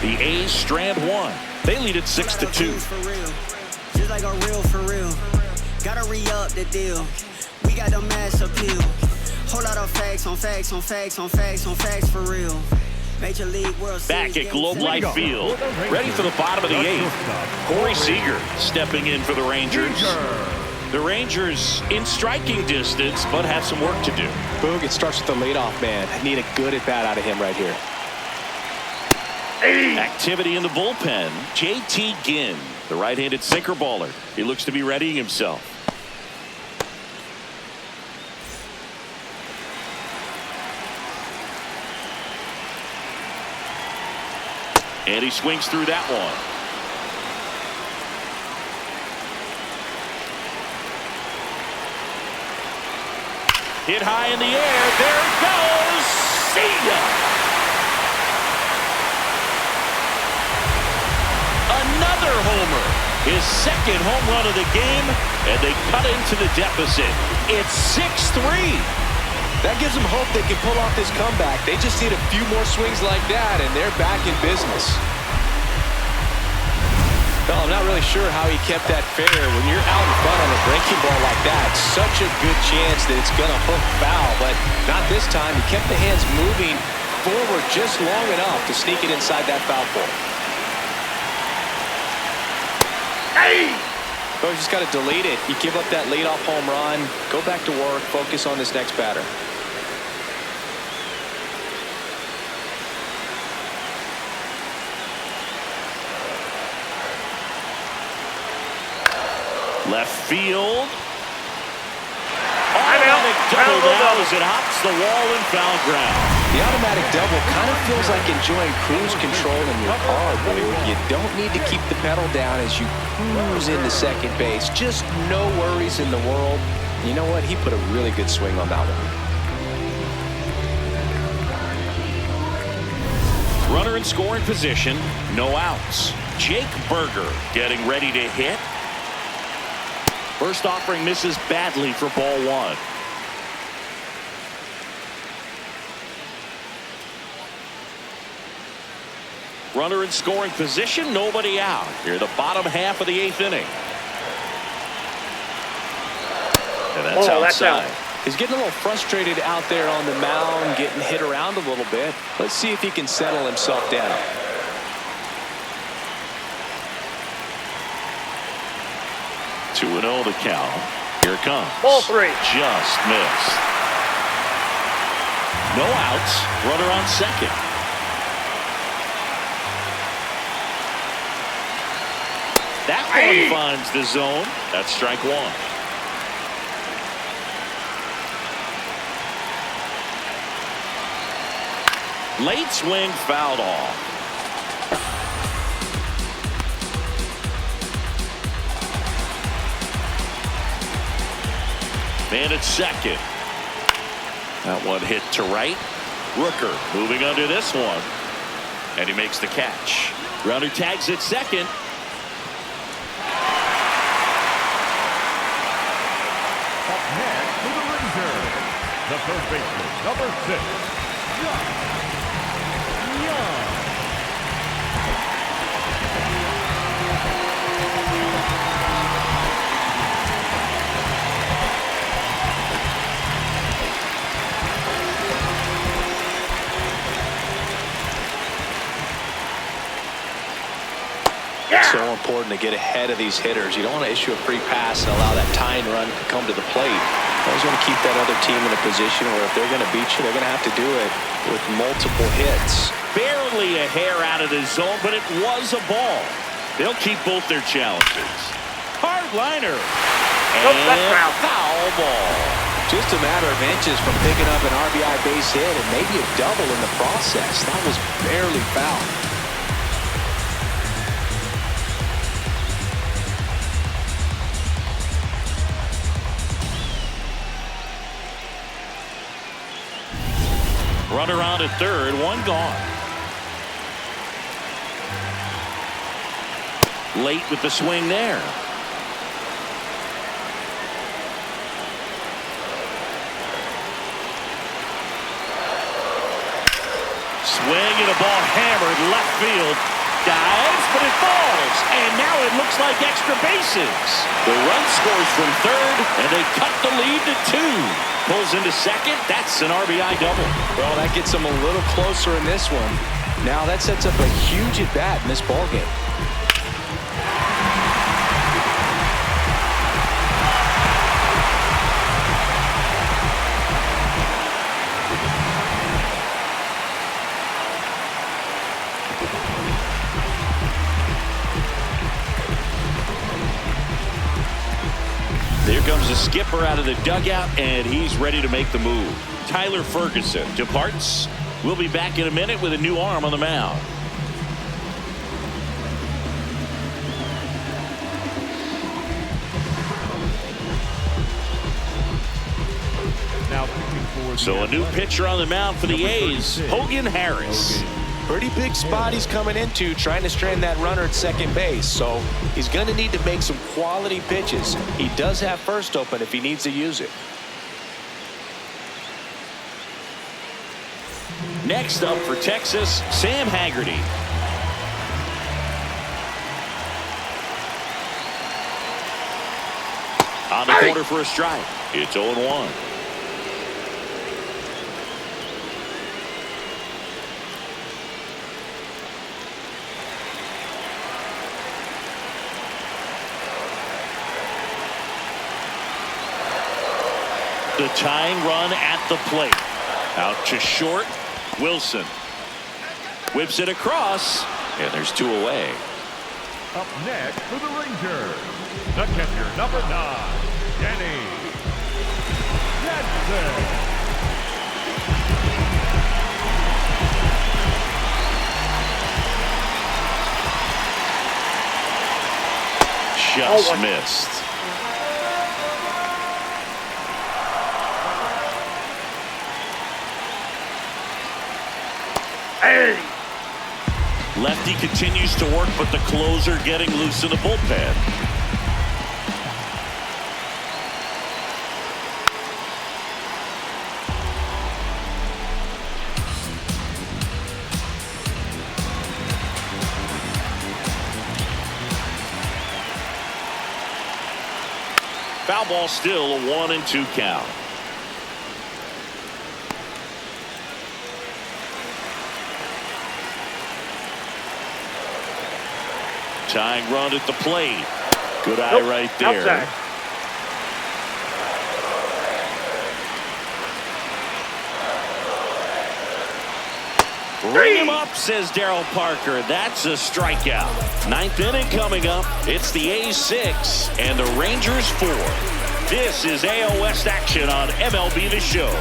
The A's strand 1. They lead it 6-2. Just like a real for real. Gotta re-up the deal. We got the mass appeal. Whole lot of facts on facts on facts on facts on facts for real. Major League World Series. Back at Globe Life Field. Ready for the bottom of the 8th. Corey Seager stepping in for the Rangers. The Rangers in striking distance, but have some work to do. Boog, it starts with the leadoff man. I need a good at-bat out of him right here. Activity in the bullpen. JT Ginn, the right-handed sinker baller. He looks to be readying himself. And he swings through that one. Hit high in the air. There it goes. See ya. Another homer. His second home run of the game, and they cut into the deficit. It's 6-3. That gives them hope they can pull off this comeback. They just need a few more swings like that, and they're back in business. No, I'm not really sure how he kept that fair. When you're out in front on a breaking ball like that, such a good chance that it's going to hook foul, but not this time. He kept the hands moving forward just long enough to sneak it inside that foul pole. Hey! So you just got to delete it. You give up that leadoff home run, go back to work, focus on this next batter. Left field. Automatic double now as it hops the wall and foul ground. The automatic double kind of feels like enjoying cruise control in your car, dude. You don't need to keep the pedal down as you cruise into second base. Just no worries in the world. You know what? He put a really good swing on that one. Runner in scoring position, no outs. Jake Berger getting ready to hit. First offering misses badly for ball 1. Runner in scoring position, nobody out. Here, the bottom half of the 8th inning. And that's outside. He's getting a little frustrated out there on the mound, getting hit around a little bit. Let's see if he can settle himself down. Two 2-0 the count. Here it comes. Ball 3. Just missed. No outs. Runner on second. That one finds the zone. That's strike one. Late swing fouled off. Man at second. That one hit to right. Rooker moving under this one. And he makes the catch. Runner tags at second. Up next for the Rangers, the third baseman, number 6, Young. So important to get ahead of these hitters. You don't want to issue a free pass and allow that tying run to come to the plate. You always want to keep that other team in a position where if they're going to beat you, they're going to have to do it with multiple hits. Barely a hair out of the zone, but it was a ball. They'll keep both their challenges. Hard liner. And foul ball. Just a matter of inches from picking up an RBI base hit and maybe a double in the process. That was barely foul. Runner on at third, one gone. Late with the swing there. Swing and a ball hammered left field. Dives, but it falls. And now it looks like extra bases. The run scores from third, and they cut the lead to 2. Pulls into second. That's an RBI double. Well, that gets them a little closer in this one. Now that sets up a huge at-bat in this ballgame. There comes the skipper out of the dugout, and he's ready to make the move. Tyler Ferguson departs. We'll be back in a minute with a new arm on the mound. Now pitching for So a new pitcher on the mound for the A's, Hogan Harris. Pretty big spot he's coming into, trying to strand that runner at second base. So he's going to need to make some quality pitches. He does have first open if he needs to use it. Next up for Texas, Sam Haggerty. On the corner for a strike. It's 0-1. The tying run at the plate. Out to short. Wilson whips it across, and there's 2 away. Up next for the Rangers, the catcher, number 9, Danny Jansen. Just missed. Lefty continues to work, but the closer getting loose in the bullpen. Foul ball, still a 1-2 count. Tying run at the plate. Good eye right there. Outside. Ring him up, says Darryl Parker. That's a strikeout. Ninth inning coming up. It's the A's 6 and the Rangers 4. This is AL West action on MLB The Show.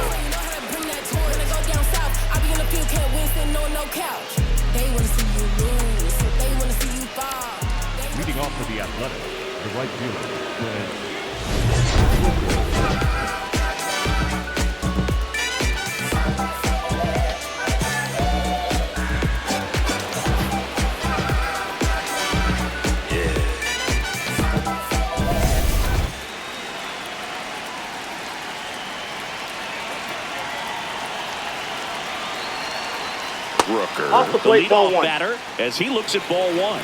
Leading off for the Athletics, the right fielder, Brent. Rooker, Off the plate, ball leadoff one. batter, as he looks at ball one.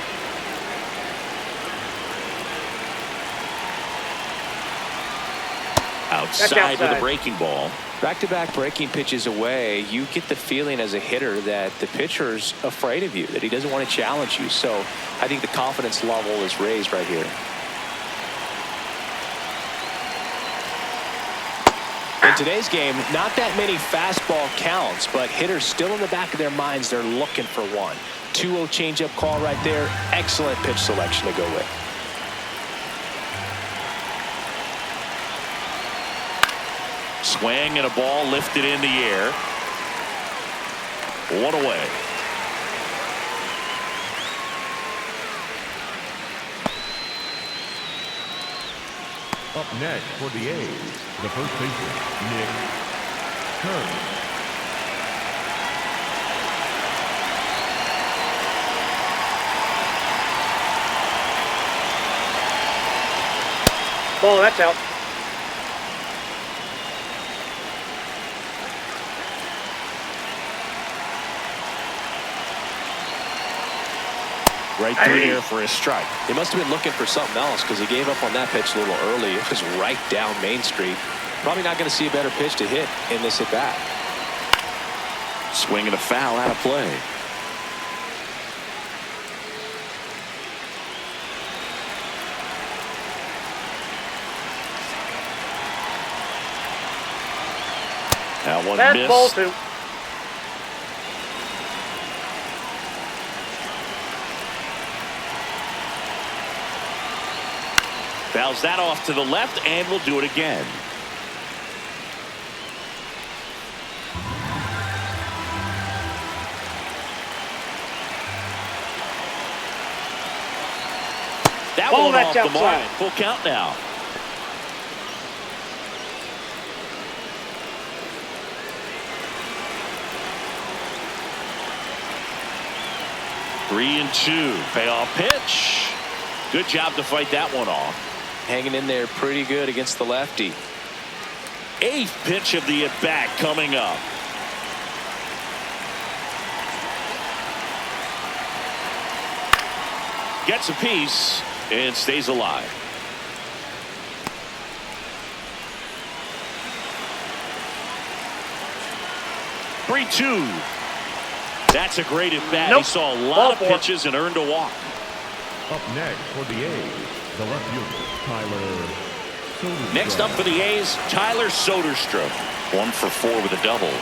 Outside with a breaking ball. Back-to-back breaking pitches away, you get the feeling as a hitter that the pitcher's afraid of you, that he doesn't want to challenge you. So I think the confidence level is raised right here. In today's game, not that many fastball counts, but hitters still in the back of their minds, they're looking for one. 2-0 changeup call right there. Excellent pitch selection to go with. Swing and a ball lifted in the air. One away. Up next for the A's, the first baseman, Nick Kern. Ball, that's out. Right through here for a strike. He must have been looking for something else because he gave up on that pitch a little early. It was right down Main Street. Probably not going to see a better pitch to hit in this at bat. Swing and a foul out of play. That one That's missed. ball two. Fouls that off to the left, and we'll do it again. That one off the mark. Full count now. Three and two. Payoff pitch. Good job to fight that one off. Hanging in there pretty good against the lefty. Eighth pitch of the at-bat coming up. Gets a piece and stays alive. Three-two. That's a great at-bat. He saw a lot of pitches and earned a walk. Up next for the A's, the left fielder, Tyler Soderstrom. Next up for the A's, Tyler Soderstrom. 1 for 4 with a double.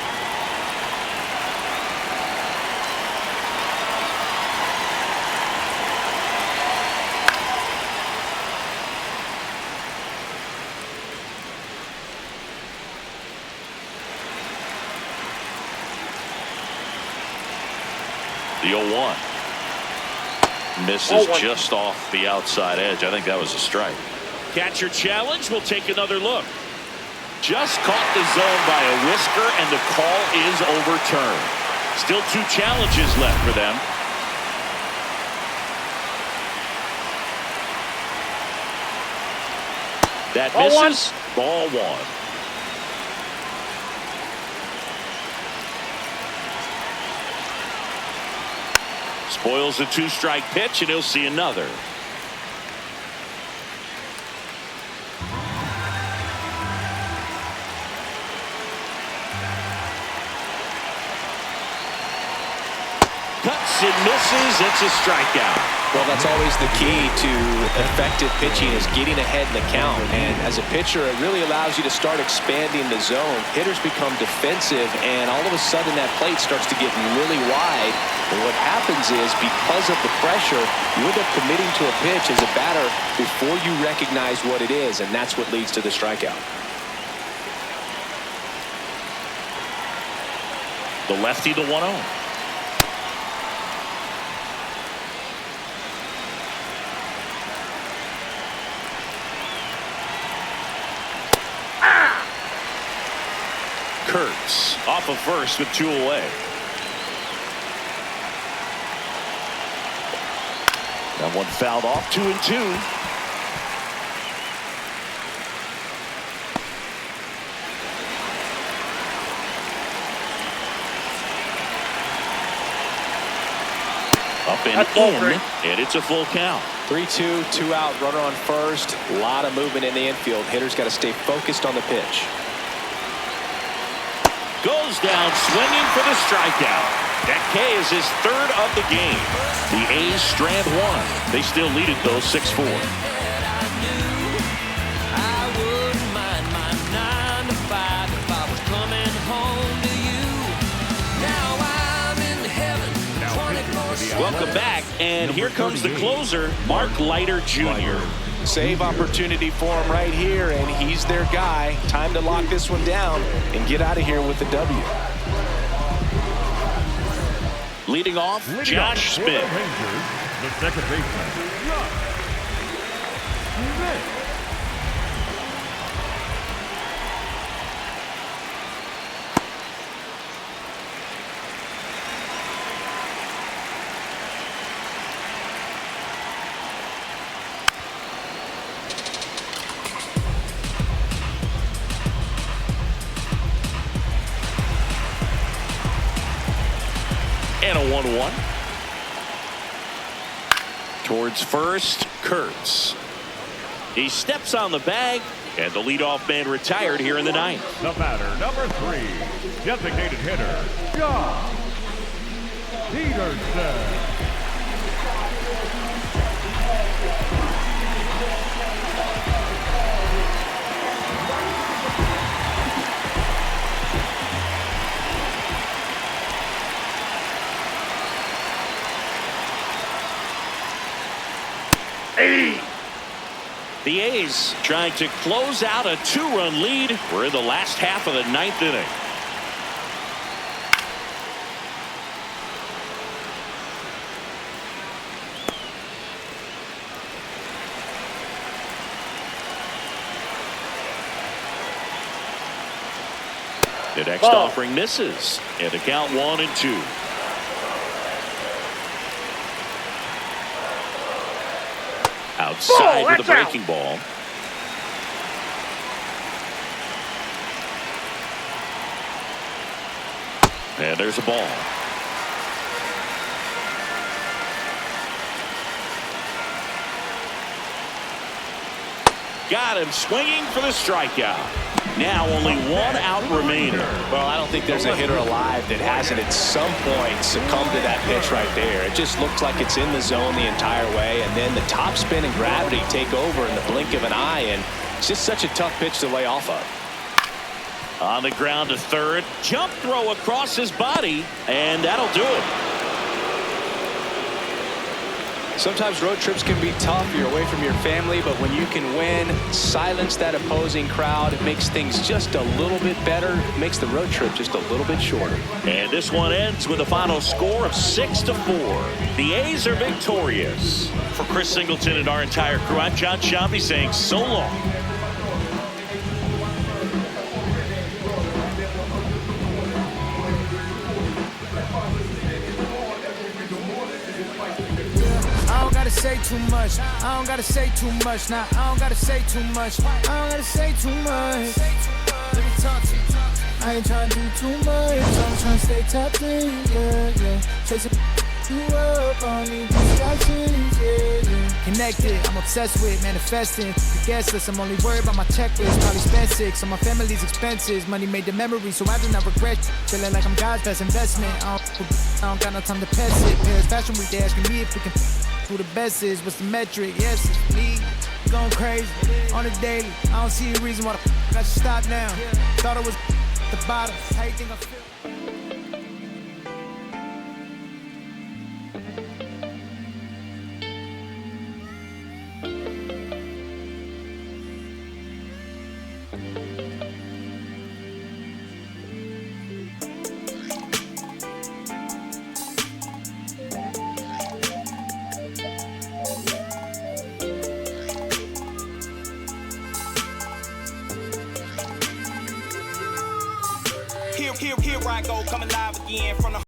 The 0-1. Misses just off the outside edge. I think that was a strike. Catcher challenge. We'll take another look. Just caught the zone by a whisker, and the call is overturned. Still 2 challenges left for them. That misses. Ball one. Spoils a 2-strike pitch, and he'll see another. Cuts swings and misses. It's a strikeout. Well, that's always the key to effective pitching, is getting ahead in the count. And as a pitcher, it really allows you to start expanding the zone. Hitters become defensive, and all of a sudden that plate starts to get really wide. And what happens is, because of the pressure, you end up committing to a pitch as a batter before you recognize what it is, and that's what leads to the strikeout. The lefty, the 1-0. Kurtz off of first with 2 away. That one fouled off, 2-2. Up and in, and it's a full count. 3-2, 2 out, runner on first. A lot of movement in the infield. Hitters got to stay focused on the pitch. Goes down swinging for the strikeout. That K is his 3rd of the game. The A's strand 1. They still lead it though, 6-4. Welcome back, and here comes the closer, Mark Leiter Jr. Save opportunity for him right here, and he's their guy. Time to lock this one down and get out of here with the W. Leading off, Josh Smith. The second baseman, Josh Smith. And a 1-1. Towards first, Kurtz. He steps on the bag, and the leadoff man retired here in the 9th. The batter, number 3, designated hitter, Josh Peterson. The A's trying to close out a 2-run lead. We're in the last half of the 9th inning. The next offering misses, and the count 1-2. Outside with a breaking ball. And there's a ball. Got him swinging for the strikeout. Now only 1 out remaining. Well, I don't think there's a hitter alive that hasn't at some point succumbed to that pitch right there. It just looks like it's in the zone the entire way, and then the top spin and gravity take over in the blink of an eye, and it's just such a tough pitch to lay off of. On the ground to third. Jump throw across his body, and that'll do it. Sometimes road trips can be tough. You're away from your family, but when you can win, silence that opposing crowd, it makes things just a little bit better, makes the road trip just a little bit shorter. And this one ends with a final score of 6-4. The A's are victorious. For Chris Singleton and our entire crew, I'm John Shambi saying so long. Say too much. I don't gotta say too much. Nah, I don't gotta say too much. I don't gotta say too much. Let me talk to you. I ain't trying to do too much. I'm trying to stay top 3. Yeah, yeah. Chase it. you up on these distractions, yeah. Connected, I'm obsessed with manifesting. The guest list, I'm only worried about my checklist. Probably spent 6 on my family's expenses. Money made the memory, so I do not regret. Feeling like I'm God's best investment. I don't got no time to pass it. Paris Fashion Week, they asking me if we can who the best is. What's the metric? Yes, it's me. Going crazy on the daily. I don't see a reason why I should stop now. Thought it was the bottom. How you think I feel? Here I go, coming live again from the